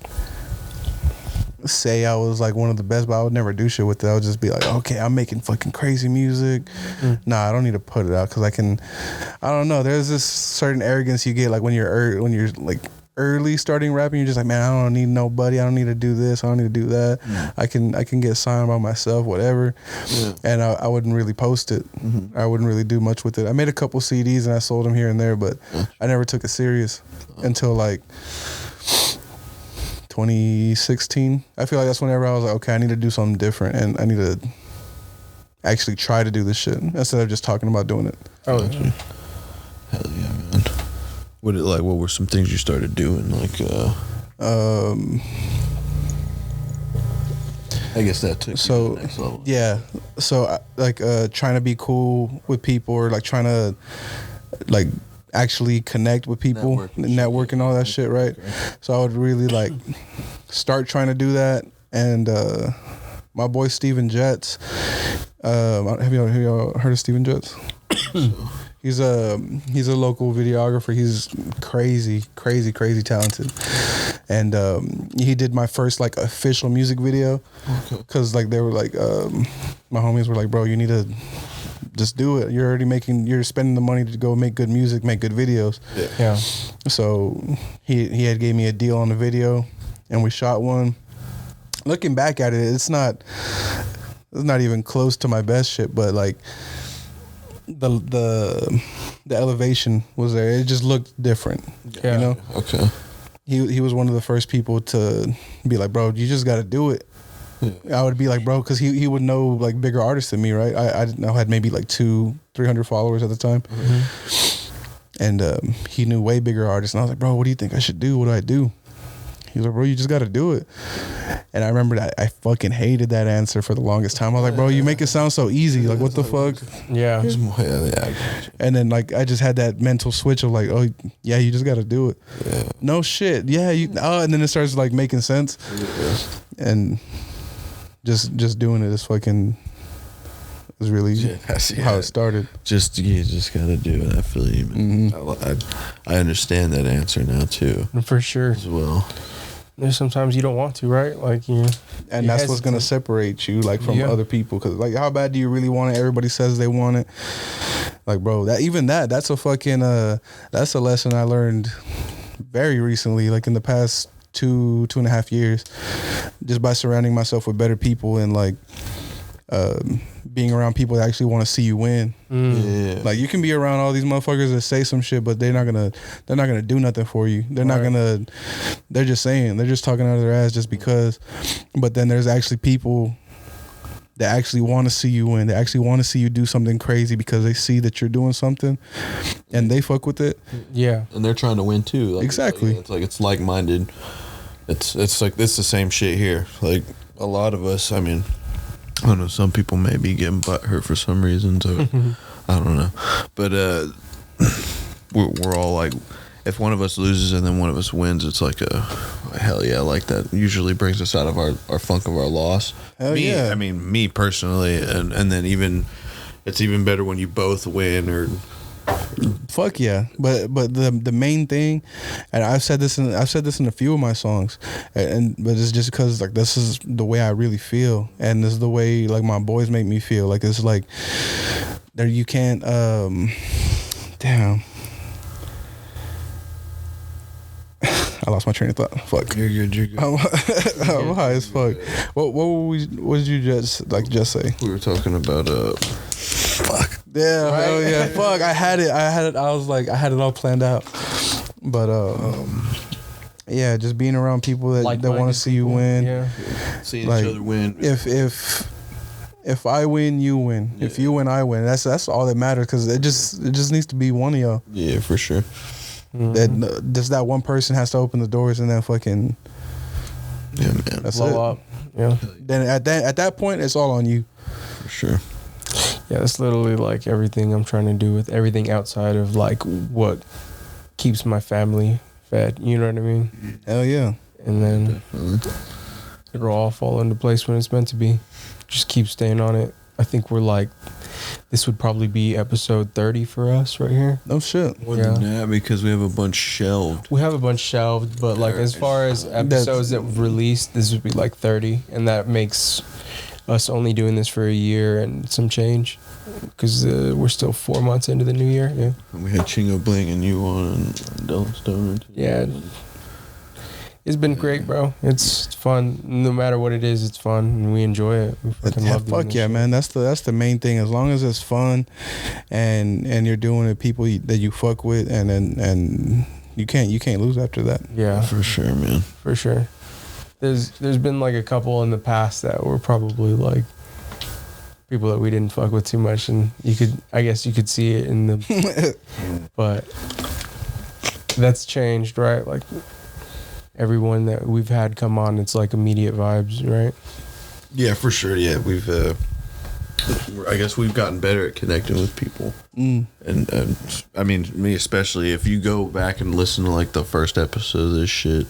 say I was like one of the best, but I would never do shit with it. I would just be like, okay, I'm making fucking crazy music. Nah, I don't need to put it out, because I don't know. There's this certain arrogance you get like when you're like early starting rapping. You're just like, man, I don't need nobody. I don't need to do this. I don't need to do that. I can get signed by myself, whatever. Yeah. And I wouldn't really post it. I wouldn't really do much with it. I made a couple CDs and I sold them here and there, but I never took it serious until like 2016. I feel like that's whenever I was like, okay, I need to do something different, and I need to actually try to do this shit instead of just talking about doing it. Oh, Hell yeah, man. What were some things you started doing? Like, I guess that took you to the next level. Yeah. So like trying to be cool with people, or like trying to like actually connect with people, network and all that shit, right? Okay. So I would really like start trying to do that. And my boy Steven Jets, have you heard of Steven Jets? He's a local videographer. He's crazy talented, and he did my first like official music video. Because like they were like, my homies were like, bro, you need to just do it. You're spending the money to go make good music, make good videos. yeah. So he had gave me a deal on the video, and we shot one. Looking back at it, it's not even close to my best shit, but like the elevation was there. It just looked different. Yeah. You know? Okay. He was one of the first people to be like, bro, you just got to do it. Yeah. I would be like, bro, because he would know like bigger artists than me, right? I didn't know, I had maybe like 200-300 followers at the time. And he knew way bigger artists. And I was like, bro, what do you think I should do? What do I do? He was like, bro, you just got to do it. And I remember that I fucking hated that answer for the longest time. I was like, bro, you make it sound so easy. Like, what the fuck? Yeah. And then like I just had that mental switch of like, oh yeah, you just got to do it. Yeah. No shit. Yeah. And then it starts like making sense. And just doing it is fucking is really how it started. You just gotta do it. I feel you, man. I understand that answer now too, For sure. as well. there's sometimes you don't want to, right? Like you, and that's what's gonna separate you like from other people. Because like, how bad do you really want it? Everybody says they want it. Like, bro, that's a fucking that's a lesson I learned very recently, like in the past 2.5 years, just by surrounding myself with better people and like being around people that actually want to see you win. Yeah. Like you can be around all these motherfuckers that say some shit, but they're not gonna do nothing for you. They're just talking out of their ass just because. But then there's actually people that actually want to see you win. They actually want to see you do something crazy because they see that you're doing something and they fuck with it. Yeah. And they're trying to win too. Like, exactly. It's like-minded. It's like it's the same shit here. Like a lot of us, I mean, I don't know, some people may be getting butthurt for some reason, so I don't know. But we're all like, if one of us loses and then one of us wins, it's like a hell yeah, like that usually brings us out of our funk of our loss. Hell yeah. I mean, me personally, and then it's even better when you both win or. Fuck yeah, but the main thing, and I've said this in a few of my songs, but it's just because like this is the way I really feel, and this is the way like my boys make me feel. Like it's like there you can't damn. I lost my train of thought. Fuck. You're good. I'm high as fuck. What did you just say? We were talking about fuck. Yeah, hell yeah. Fuck. I had it. I was like, I had it all planned out. But yeah, just being around people that want to see you win. Yeah. Seeing like, each other win. If I win, you win. Yeah. If you win, I win. That's all that matters, because it just needs to be one of y'all. Yeah, for sure. That just that one person has to open the doors and then fucking man. That's blow it. up. Yeah. Then at that point, it's all on you. For sure. Yeah, that's literally like everything I'm trying to do with everything outside of like what keeps my family fed. You know what I mean? Hell yeah. And then it'll all fall into place when it's meant to be. Just keep staying on it. I think we're like, this would probably be episode 30 for us right here. No shit. More than that, because we have a bunch shelved. We have a bunch shelved, but like as far as episodes that we've released, this would be like 30, and that makes us only doing this for a year and some change, because we're still 4 months into the new year. Yeah. And we had Chingo Bling and you on and Dylan Stoner. Yeah. It's been great, bro. It's fun. No matter what it is, it's fun, and we enjoy it. We fucking love doing fuck this yeah, shit. man. That's the main thing. As long as it's fun, and you're doing it people that you fuck with, and you can't lose after that. Yeah, for sure, man. For sure. There's been like a couple in the past that were probably like people that we didn't fuck with too much, and I guess you could see it in the, but that's changed, right? Like, everyone that we've had come on, it's like immediate vibes, right? Yeah, for sure. Yeah, I guess we've gotten better at connecting with people. And I mean, me especially, if you go back and listen to like the first episode of this shit,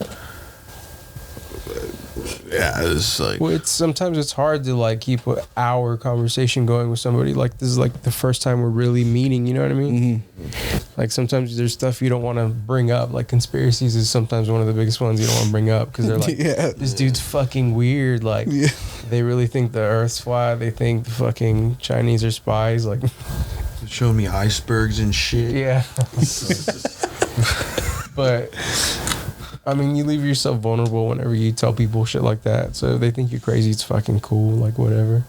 yeah, it's like, well, sometimes it's hard to like keep an hour conversation going with somebody. Like, this is like the first time we're really meeting, you know what I mean? Mm-hmm. Like, sometimes there's stuff you don't want to bring up. Like, conspiracies is sometimes one of the biggest ones you don't want to bring up, because they're like, this dude's fucking weird. Like, they really think the Earth's flat. They think the fucking Chinese are spies. Like, show me icebergs and shit. Yeah. But I mean, you leave yourself vulnerable whenever you tell people shit like that. So if they think you're crazy, it's fucking cool. Like, whatever.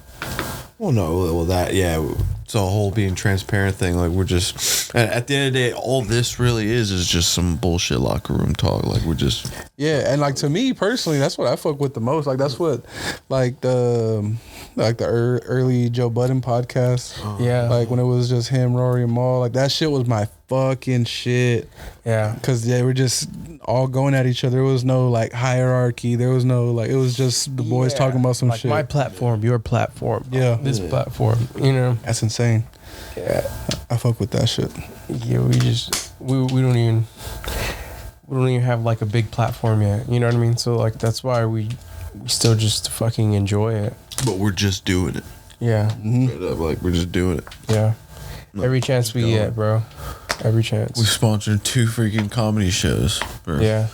Well, no, well, that, yeah, it's a whole being transparent thing. Like, we're just, at the end of the day, all this really is just some bullshit locker room talk. Like, we're just. Yeah, and like, to me personally, that's what I fuck with the most. Like, that's what, like the early Joe Budden podcast. Yeah. Like, when it was just him, Rory, and Maul. Like, that shit was my fucking shit. Yeah. Because they were just all going at each other. There was no, like, hierarchy. There was no, like, it was just the boys talking about some like shit. My platform, your platform. Yeah. This platform, you know? That's insane. Yeah. I fuck with that shit. Yeah, we don't even have like a big platform yet. You know what I mean? So like, that's why we still just fucking enjoy it. But we're just doing it. Yeah. Straight up, like, we're just doing it. Yeah. Every chance we get, bro. Every chance. We sponsored 2 freaking comedy shows. Yeah.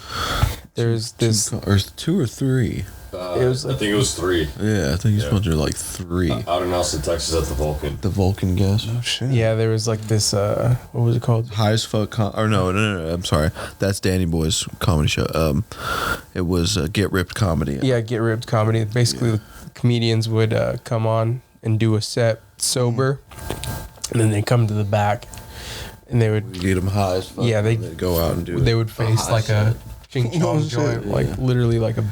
There's this. Or 2 or 3. It was I think it was 3. Yeah, I think he's supposed to like 3. Out in Austin, Texas, at the Vulcan. The Vulcan guest. Oh shit. Yeah, there was like this. What was it called? High as fuck. No, I'm sorry. That's Danny Boy's comedy show. It was Get Ripped Comedy. Yeah, Get Ripped Comedy. Basically, the comedians would come on and do a set sober, and then they come to the back, and they would. You get them high as fuck. Yeah, they'd go out and do. They would face like a ching chong joint, like literally like a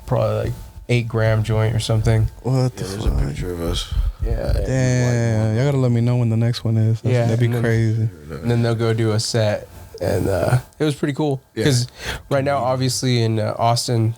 probably like 8-gram joint or something. What the There's a fuck? picture of us. Yeah. Damn, y'all gotta let me know when the next one is. Yeah, That'd be and then- crazy. And then they'll go do a set, and it was pretty cool because right now, obviously in Austin,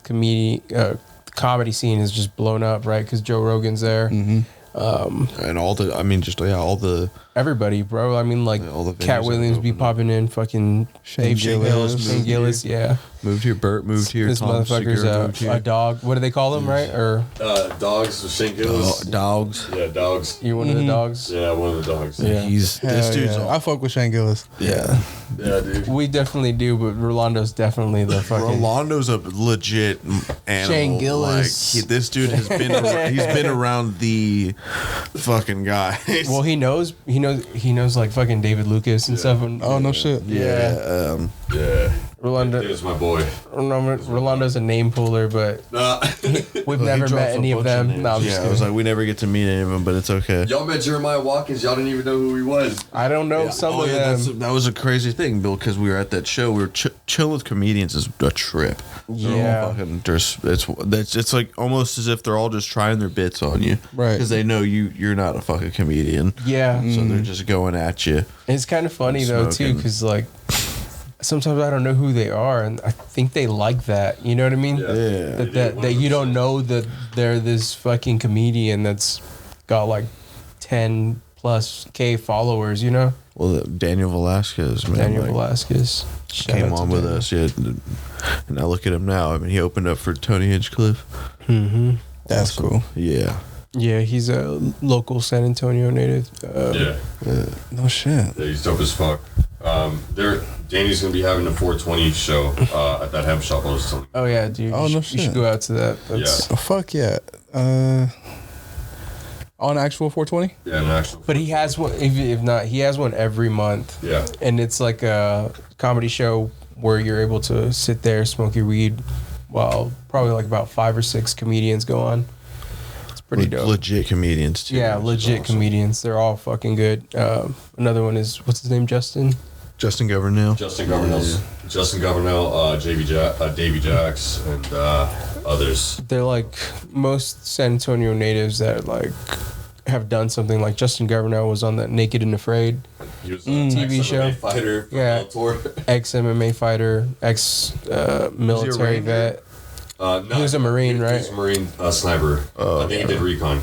comedy scene is just blown up, right? Because Joe Rogan's there. Mm-hmm. And all the, I mean, just all the. Everybody, bro. I mean, like All the venues Cat that Williams be opened. popping in, fucking Shane Gillis. Shane Gillis, yeah. Moved here, Bert moved here. This Tom motherfucker's Segura moved here. a dog. What do they call him, right? Or Dogs, Shane Gillis. Dogs. Yeah, dogs. you're one of the dogs? Yeah, one of the dogs. Yeah. He's this Hell dude's. yeah. I fuck with Shane Gillis. Yeah. Yeah, dude. We definitely do, but Rolando's definitely the fucking. Rolando's a legit animal. Shane Gillis. Like, this dude has been. He's been around the fucking guy. Well, he knows like fucking David Lucas and stuff. And, Oh no shit. Yeah. Yeah. Rolando. It's my boy. Rolando's a name puller, but we've never He dropped met a any of bunch them. names. No, I'm just Yeah, I kidding. was like, we never get to meet any of them, but it's okay. Y'all met Jeremiah Watkins. Y'all didn't even know who he was. I don't know some of them. That was a crazy thing, Bill, because we were at that show. We were chilling with comedians is a trip. Yeah. It's like almost as if they're all just trying their bits on you, Right. Because they know you're not a fucking comedian. Yeah. So they're just going at you. It's kind of funny though too, Smoking. because like sometimes I don't know who they are, and I think they like that. You know what I mean? Yeah. That you don't know that they're this fucking comedian that's got like 10+K followers. You know, Well, Daniel Velasquez, man, Daniel like, Velasquez Shout came out to on with Daniel. us. Yeah, and I look at him now. I mean, he opened up for Tony Hinchcliffe. Mm-hmm. That's cool. Yeah. Yeah, he's a local San Antonio native. Yeah. No shit. Yeah, he's dope as fuck. Danny's gonna be having a 420 show at that hemp shop I was telling you. Oh yeah, dude. Oh, you no should, you should shit. go out to that. That's, Oh, fuck yeah. On actual 420? Yeah, an actual. But he has one. If not, he has one every month. Yeah. And it's like a comedy show where you're able to sit there, smoke your weed, while probably like about 5 or 6 comedians go on. It's pretty dope. Legit comedians too. Yeah, which is legit awesome. comedians. They're all fucking good. Another one is what's his name? Justin. Justin Governell. Justin Governell, Davey Jacks, and others. They're like most San Antonio natives that like have done something. Like Justin Governell was on that Naked and Afraid He was TV ex-MMA show. fighter from Yeah. Bellator. ex MMA fighter, ex military Ranger? vet. No, He was a Marine, He right? was a Marine sniper. I think he did recon.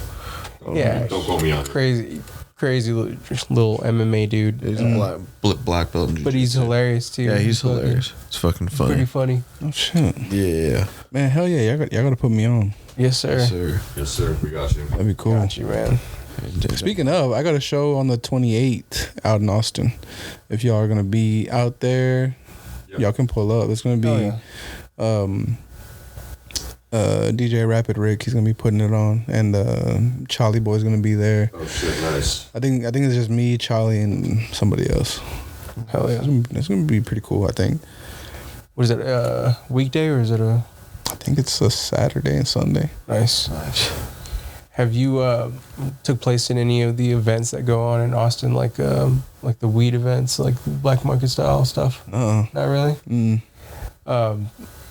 Yeah, Don't quote me on it. crazy little MMA dude. He's a black belt. in But he's jiu-jitsu. hilarious too. Yeah, he's fucking- hilarious. It's fucking Pretty funny. funny. Oh shit. Yeah. Man, hell yeah. Y'all gotta put me on. Yes, sir. Yes, sir. Yes, sir. We got you. That'd be cool. Got you, man. Speaking of, I got a show on the 28th out in Austin. If y'all are gonna be out there, Yep. y'all can pull up. It's gonna be DJ Rapid Rick. He's gonna be putting it on, and Charlie Boy's gonna be there. Oh shit, nice. I think it's just me, Charlie, and somebody else. Hell yeah. It's gonna be pretty cool. I think. What is it? Weekday or is it a I think it's a Saturday and Sunday. nice? Have you took place in any of the events that go on in Austin, like the weed events, like black market style stuff? Uh-uh. Not really. Mm.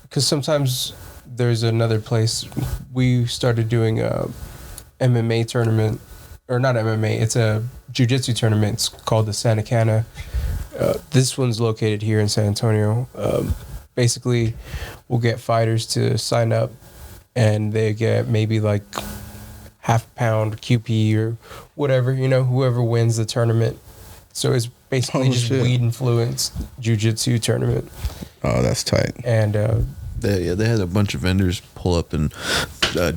Because sometimes there's another place. We started doing a MMA tournament, or not MMA. It's a jiu-jitsu tournament. It's called the Santa Cana. This one's located here in San Antonio. Basically, we'll get fighters to sign up, and they get maybe like half a pound QP or whatever. You know, whoever wins the tournament. So it's basically Oh, just shit. weed influenced jiu-jitsu tournament, Oh, that's tight. and They had a bunch of vendors pull up and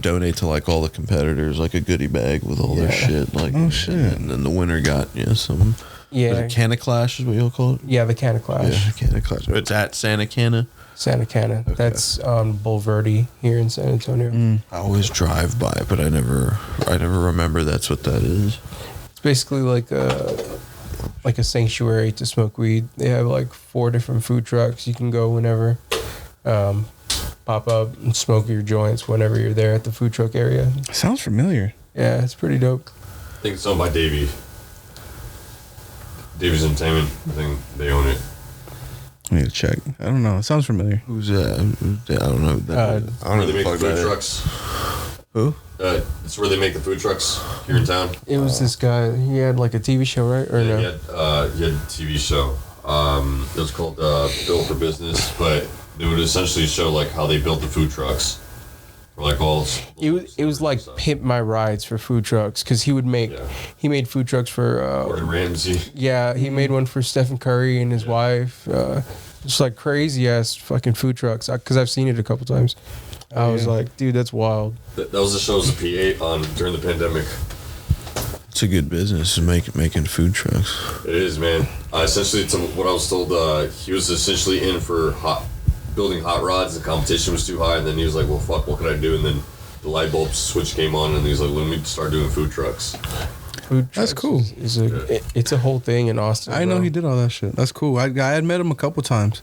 donate to like all the competitors, like a goodie bag with all their Yeah. shit. Like, Oh, shit. And then the winner got some Yeah. Canna Clash is what you'll call it? Yeah, the Canna Clash. Yeah, Canna Clash. It's at Santa Cana. Santa Cana. Okay. That's on Bulverde here in San Antonio. I always drive by it, but I never remember that's what that is. It's basically like a sanctuary to smoke weed. They have like 4 different food trucks. You can go whenever. Pop up and smoke your joints whenever you're there at the food truck area. Sounds familiar. Yeah, it's pretty dope. I think it's owned by Davey. Davies Entertainment. I think they own it. I need to check. I don't know. It sounds familiar. Who's that? I don't know. I don't know Where they the make the fuck food that is. trucks. Who? It's where they make the food trucks here in town. It was this guy. He had like a TV show, right? Or Yeah, no? he had a TV show. It was called Built for Business, but it would essentially show like how they built the food trucks. For like all. It was like stuff. Pimp My Rides for food trucks because he made food trucks for Gordon Ramsay. yeah, he made one for Stephen Curry and his wife. Just like crazy ass fucking food trucks because I've seen it a couple times. I was like, dude, that's wild. That was the show as a PA on during the pandemic. It's a good business, making food trucks. It is, man. Essentially, to what I was told, he was essentially in for building hot rods. The competition was too high, and then he was like, "Well, fuck, what can I do?" And then the light bulb switch came on, and he was like, "Let me start doing food trucks." Food That's trucks cool. It's a whole thing in Austin. I know bro. he did all that shit. That's cool. I had met him a couple times.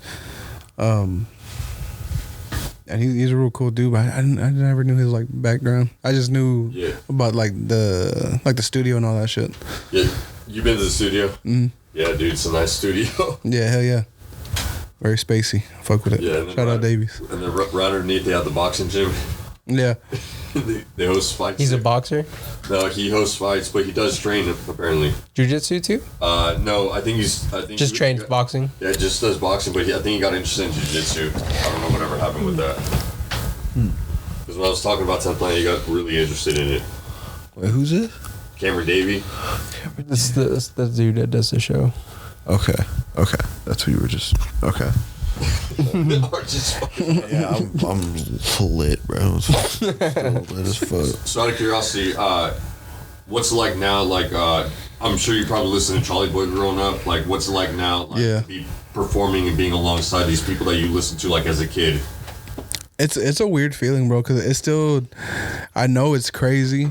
And he's a real cool dude, but I never knew his like background. I just knew about like the studio and all that shit. Yeah, you been to the studio? Mm-hmm. Yeah, dude, it's a nice studio. Yeah, hell yeah. Very spacey. Fuck with it. Yeah, and then Shout out Davies. And then right underneath, they have the boxing gym. Yeah. they host fights. He's a there. boxer. No, he hosts fights, but he does train apparently. Jiu-jitsu too? No, I think Just trains boxing. Yeah, just does boxing, but I think he got interested in jiu-jitsu. I don't know whatever happened with that. Because when I was talking about 10th Planet, he got really interested in it. Wait, who's this? Cameron Davey. This is the dude that does the show. Okay. That's what you were just. Okay. Or just fucking- Yeah, I'm lit, bro. Lit as fuck. So out of curiosity, what's it like now? Like, I'm sure you probably listened to Charlie Boy growing up. Like, what's it like now? Like, Yeah. to be performing and being alongside these people that you listened to, like, as a kid. It's a weird feeling, bro, because it's still, I know it's crazy,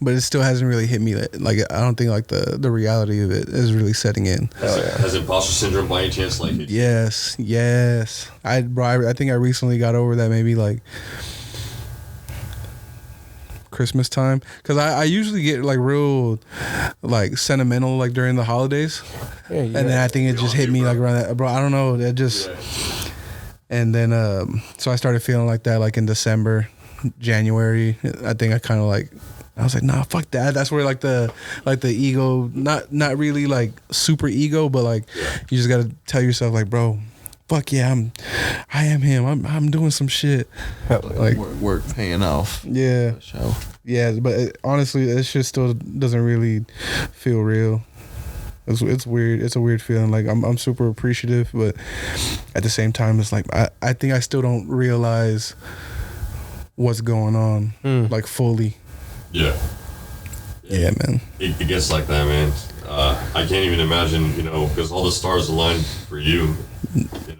but it still hasn't really hit me. Like, I don't think like the reality of it is really setting in. Has imposter syndrome by any chance like hit you? Yes. I think I recently got over that maybe like Christmas time, because I usually get like real like sentimental like during the holidays, Yeah, and then I think it just hit me like around that, bro. I don't know, that just. Yeah. And then, so I started feeling like that, like in December, January. I think I was like, nah, fuck that. That's where like the ego, not really like super ego, but like you just gotta tell yourself like, bro, fuck yeah, I am him. I'm doing some shit. Like Work paying off. yeah, Show. yeah. But honestly, it shit still doesn't really feel real. It's weird. It's a weird feeling. Like I'm super appreciative, but at the same time, it's like I think I still don't realize what's going on like fully. Yeah. Yeah, man. It gets like that, man. I can't even imagine, because all the stars aligned for you.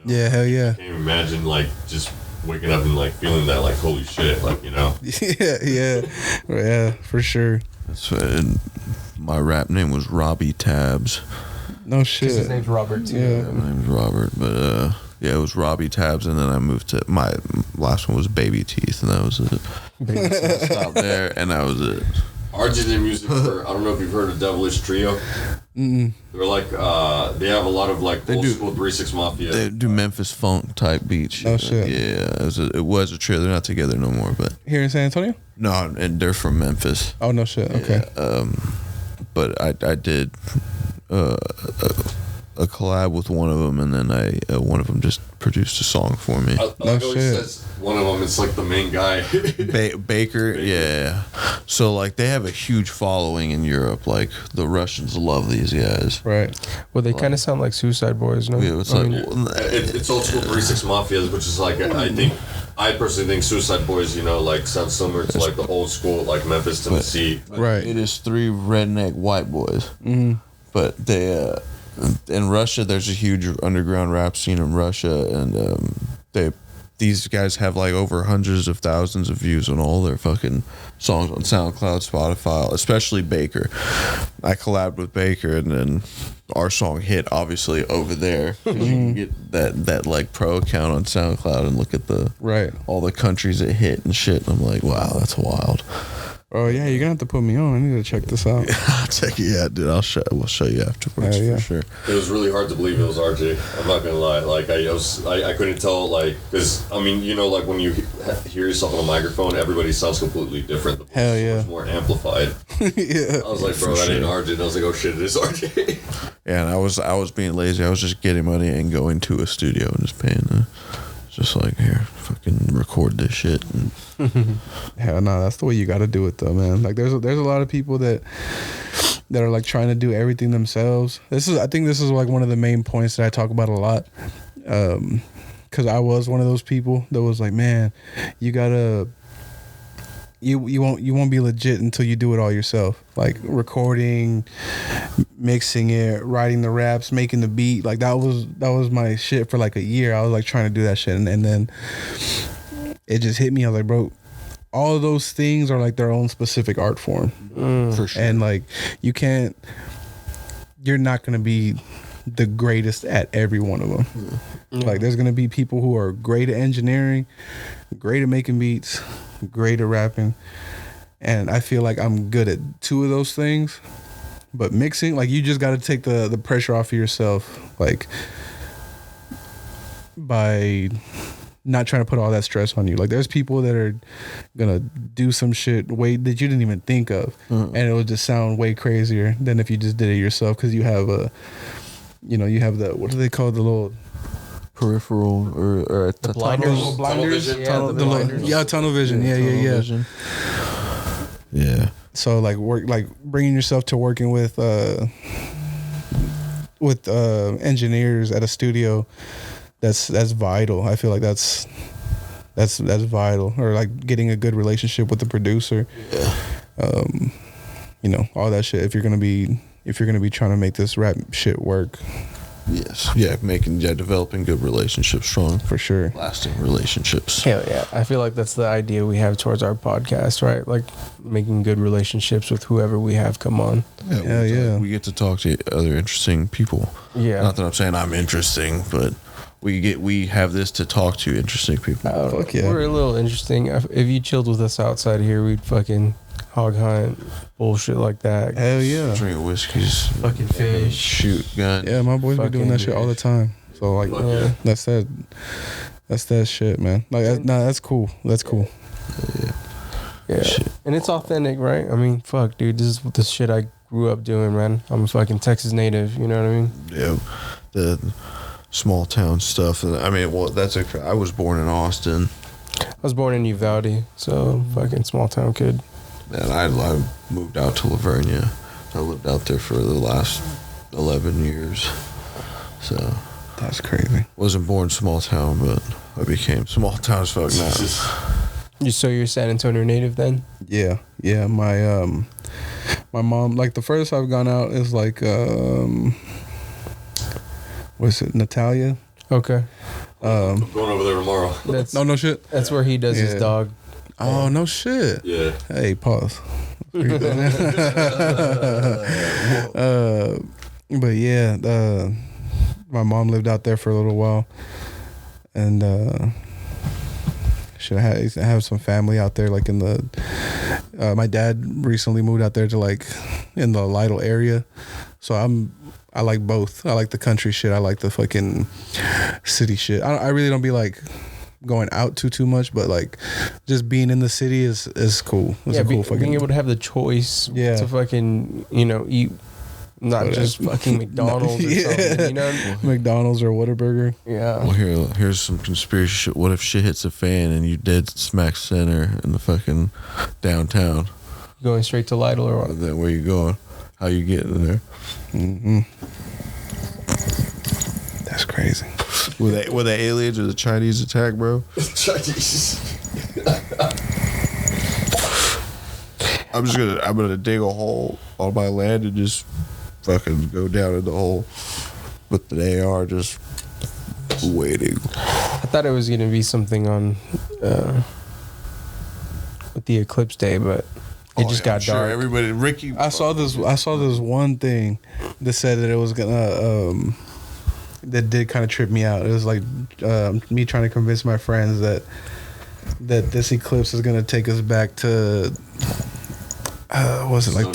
Yeah, hell yeah. I can't even imagine, like, just waking up and, like, feeling that, like, holy shit, like, yeah, for sure. And my rap name was Robby Tabs. No His shit. name's Robert too. Yeah. My name's Robert, but yeah, it was Robby Tabs, and then I moved to my last one was Baby Teeth, and that was it. I stopped there, and that was it. RJ did music for, I don't know if you've heard of Devilish Trio. Mm-mm. They're like, they have a lot of, like, old school 3-6 Mafia. They do Memphis funk type beats. Oh, shit. Yeah, it was a trio. They're not together no more, but Here in San Antonio? no, and they're from Memphis. Oh no shit. Okay. Yeah, but I did a collab with one of them, and then one of them just produced a song for me. I No like always shit. says one of them is like the main guy. Baker, yeah. So like they have a huge following in Europe. Like the Russians love these guys. Right. Well, they kind of sound like Suicide Boys, no? Yeah, it's I like mean, It's old school 3-6 Mafia, which is like, I personally think Suicide Boys, like sounds similar to like the old school, like Memphis, Tennessee. Right. it is 3 redneck white boys. but they in Russia there's a huge underground rap scene in Russia, and these guys have like over hundreds of thousands of views on all their fucking songs on SoundCloud, Spotify, especially Baker. I collabed with Baker, and then our song hit obviously over there. You can get that like pro account on SoundCloud and look at all the countries it hit and shit. And I'm like, wow, that's wild. Oh yeah, you're gonna have to put me on. I need to check this out. I'll check it out, dude. We'll show you afterwards for sure. It was really hard to believe it was RJ. I'm not gonna lie. Like I couldn't tell, like, because I mean, you know, like when you hear yourself on a microphone, everybody sounds completely different. The voice Hell is yeah, much more amplified. Yeah. I was like, bro, that ain't RJ. And I was like, oh shit, it is RJ. Yeah, and I was being lazy. I was just getting money and going to a studio and just paying. Just like, here, fucking record this shit. Hell no, that's the way you got to do it though, man. Like there's a lot of people that are like trying to do everything themselves. I think this is like one of the main points that I talk about a lot. Cause I was one of those people that was like, man, you gotta, you won't be legit until you do it all yourself. Like recording, mixing it, writing the raps, making the beat. Like that was my shit for like a year. I was like trying to do that shit, and then it just hit me. I was like, bro, all of those things are like their own specific art form. For sure. And like you're not gonna be the greatest at every one of them. Like there's gonna be people who are great at engineering, great at making beats, great at rapping, and I feel like I'm good at two of those things. But mixing, like, you just got to take the pressure off of yourself, like, by not trying to put all that stress on you. Like, there's people that are gonna do some shit that you didn't even think of, and it will just sound way crazier than if you just did it yourself, because you have the, what do they call the little peripheral or blinders? Tunnel vision. Tunnel vision. Yeah. Yeah. So like bringing yourself to working with engineers at a studio, that's vital. I feel like that's vital. Or like getting a good relationship with the producer. Yeah. All that shit. If you're gonna be trying to make this rap shit work. Yes. Yeah, developing good relationships, strong, for sure, lasting relationships. Hell yeah. I feel like that's the idea we have towards our podcast, right? Like making good relationships with whoever we have come on. Yeah, we get to talk to other interesting people. Yeah. Not that I'm saying I'm interesting, but we have this to talk to interesting people. Fuck yeah. We're a little interesting. If you chilled with us outside here, we'd fucking hog hunt, bullshit like that. Hell yeah. Drink whiskeys, fucking fish, shoot gun. Yeah, my boys be doing that shit all the time. So like, that's that shit, man. Like, that's cool. That's cool. Yeah. Shit. And it's authentic, right? I mean, fuck, dude, this is the shit I grew up doing, man. I'm a fucking Texas native, you know what I mean? Yeah, the small town stuff. I mean, I was born in Austin. I was born in Uvalde, so fucking small town kid. And I moved out to Lavernia. I lived out there for the last 11 years. So that's crazy. Wasn't born small town, but I became small town as fuck now. So you're a San Antonio native then? Yeah. My mom, like the furthest I've gone out is like what's it, Natalia? Okay. I'm going over there tomorrow. No shit. That's where he does his dog. Oh, no shit. Yeah. Hey, pause. But yeah, my mom lived out there for a little while, and I used to have some family out there, like in the. My dad recently moved out there to like in the Lytle area, so I like both. I like the country shit. I like the fucking city shit. I really don't be like going out too much, but like just being in the city is cool. It's a cool fucking being able to have the choice to fucking eat not just fucking McDonald's or something, you know? McDonald's or Whataburger. Yeah. Well, here's some conspiracy shit. What if shit hits a fan and you dead smack center in the fucking downtown? Going straight to Lytle or what? Then where you going? How you getting there? Mm-hmm. That's crazy. Were the aliens or the Chinese attack, bro? I'm gonna dig a hole on my land and just fucking go down in the hole. But they are just waiting. I thought it was gonna be something on with the eclipse day, but it just got dark. Everybody, Ricky. I saw this one thing that said that it was gonna that did kind of trip me out. It was like me trying to convince my friends that this eclipse is gonna take us back to was it like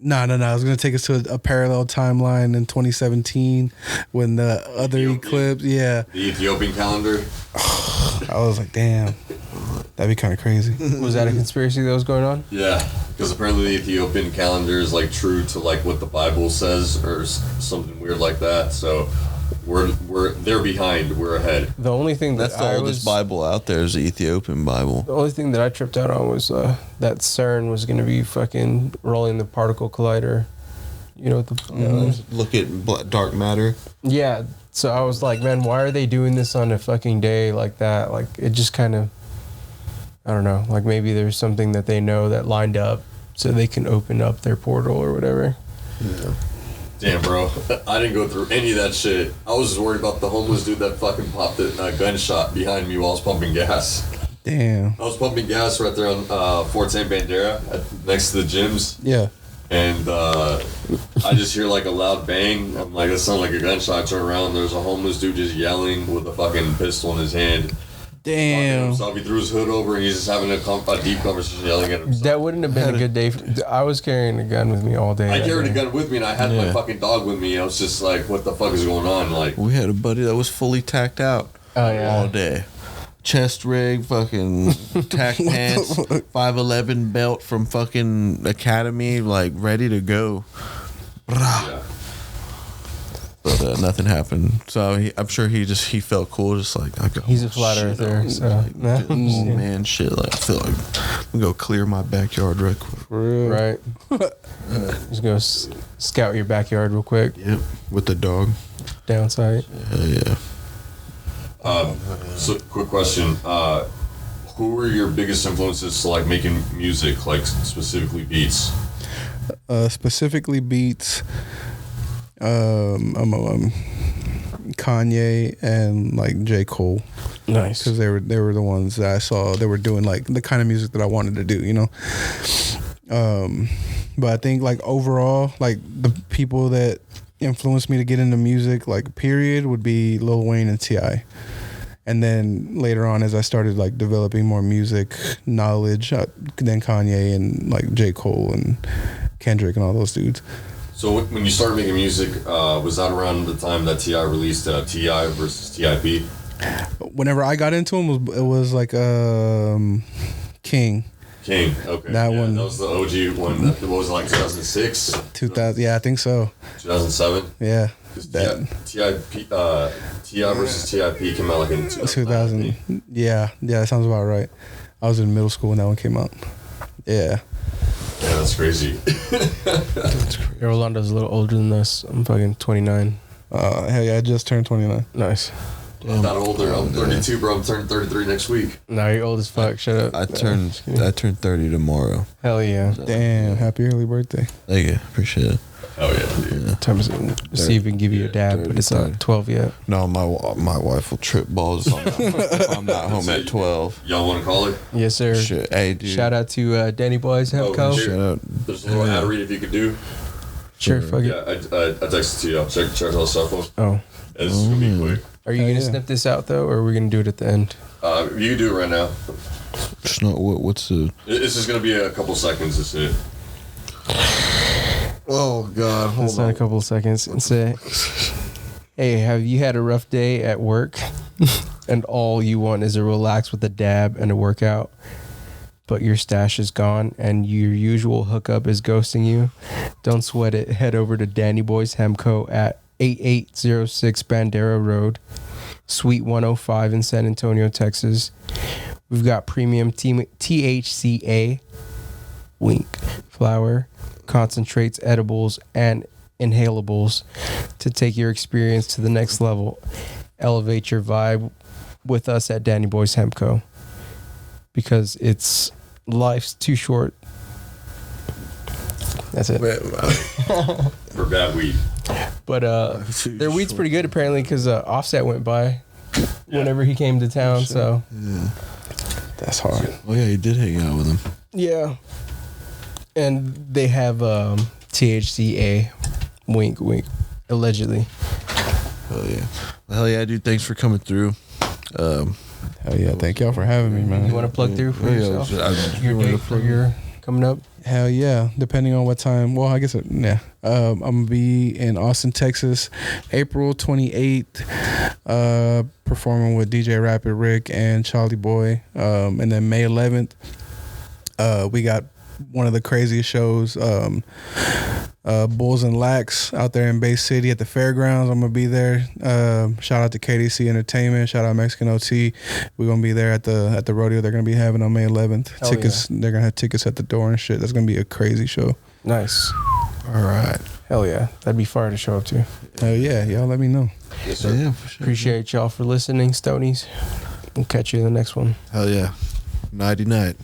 No. It was gonna take us to a parallel timeline in 2017 when the other eclipse, the Ethiopian calendar. I was like, damn, that'd be kind of crazy. Was that a conspiracy that was going on? Yeah, because apparently the Ethiopian calendar is like true to like what the Bible says or something weird like that. So they're behind, we're ahead. The only thing That's the oldest Bible out there is the Ethiopian Bible. The only thing that I tripped out on was that CERN was going to be fucking rolling the particle collider. You know what the... Look at dark matter. Yeah, so I was like, man, why are they doing this on a fucking day like that? Like, it just kind of... I don't know. Like, maybe there's something that they know that lined up so they can open up their portal or whatever. Yeah. Damn, bro. I didn't go through any of that shit. I was just worried about the homeless dude that fucking popped a gunshot behind me while I was pumping gas. Damn. I was pumping gas right there on Fort St. Bandera next to the gyms. Yeah. And I just hear like a loud bang. I'm like, it sounded like a gunshot. I turn around. There's a homeless dude just yelling with a fucking pistol in his hand. Damn. So he threw his hood over and he's just having a deep conversation yelling at himself. That wouldn't have been a good day. I was carrying a gun with me all day. I carried a gun with me and I had my fucking dog with me. I was just like, what the fuck is going on? Like, We had a buddy that was fully tacked out all day. Chest rig, fucking tack pants, 5'11" belt from fucking Academy, like ready to go. yeah. But nothing happened. So I'm sure he felt cool, just like I go. He's a flat earther, so Oh man, shit! Like I feel like I'm gonna go clear my backyard real quick. For real. right. Just go scout your backyard real quick. Yep, with the dog. Downside. Yeah. So, quick question. Who were your biggest influences to like making music, like specifically beats? Specifically beats. Kanye and like J. Cole, Nice. because they were the ones that I saw they were doing like the kind of music that I wanted to do, you know. But I think like overall, like the people that influenced me to get into music, like period, would be Lil Wayne and T.I. And then later on, as I started like developing more music knowledge, then Kanye and like J. Cole and Kendrick and all those dudes. So when you started making music, was that around the time that T.I. released T.I. versus T.I.P.? Whenever I got into him, it was like King. King, okay. That one. That was the OG one. What was it, like 2006? 2000, yeah, I think so. 2007? Yeah. T.I. versus T.I.P. came out like in 2000. Yeah, that sounds about right. I was in middle school when that one came out. Yeah. Yeah, that's crazy. Rolando's a little older than us. I'm fucking 29. Hell yeah, I just turned 29. Nice. I'm not older. I'm 32, bro. I'm turning 33 next week. Now you're old as fuck. Shut up. I turned 30 tomorrow. Hell yeah. Damn, happy early birthday. Thank you, appreciate it. Oh yeah, dude. Time to see if we can give you a dab, but it's not 12 yet. No, my wife will trip balls if I'm not home at 12. Y'all want to call it? Yes, sir. Shit, hey, dude. Shout out to Danny Boys Hemco. here. Shout out. There's a little ad read if you could do. Sure, fuck it. Yeah, I texted to you. I'll check all the cell phone. Oh. This is gonna be quick. Are you going to snip this out, though, or are we going to do it at the end? You can do it right now. It's not what's the. It's just gonna be a couple seconds. That's it. Oh God, hold It's not a couple of seconds. And say, hey, have you had a rough day at work and all you want is a relax with a dab and a workout, but your stash is gone and your usual hookup is ghosting you? Don't sweat it. Head over to Danny Boys Hemco at 8806 Bandera Road, Suite 105 in San Antonio, Texas. We've got premium THCA, wink, flower, concentrates, edibles, and inhalables to take your experience to the next level. Elevate your vibe with us at Danny Boys Hemco, because life's too short. That's it. For bad weed. But their weed's pretty good apparently because Offset went by whenever he came to town. So That's hard. Oh yeah, you did hang out with him. yeah, and they have THCA. Wink, wink. Allegedly. Hell yeah, dude. Thanks for coming through. Hell yeah. Thank y'all for having me, man. You want to plug through for yourself? Your date for your coming up? Hell yeah. Depending on what time. Well, I guess, yeah. I'm going to be in Austin, Texas, April 28th, performing with DJ Rapid Rick and Charlie Boy. And then May 11th, we got one of the craziest shows, Bulls and Lax out there in Bay City at the fairgrounds. I'm gonna be there. Shout out to KDC Entertainment. Shout out Mexican OT. We're gonna be there at the rodeo they're gonna be having on May 11th. Hell tickets. Yeah. They're gonna have tickets at the door and shit. That's gonna be a crazy show. Nice. All right. Hell yeah. That'd be fire to show up to. Hell yeah. Y'all let me know. Yes, sir. Yeah, for sure. Appreciate y'all for listening, Stonies. We'll catch you in the next one. Hell yeah. Nighty night.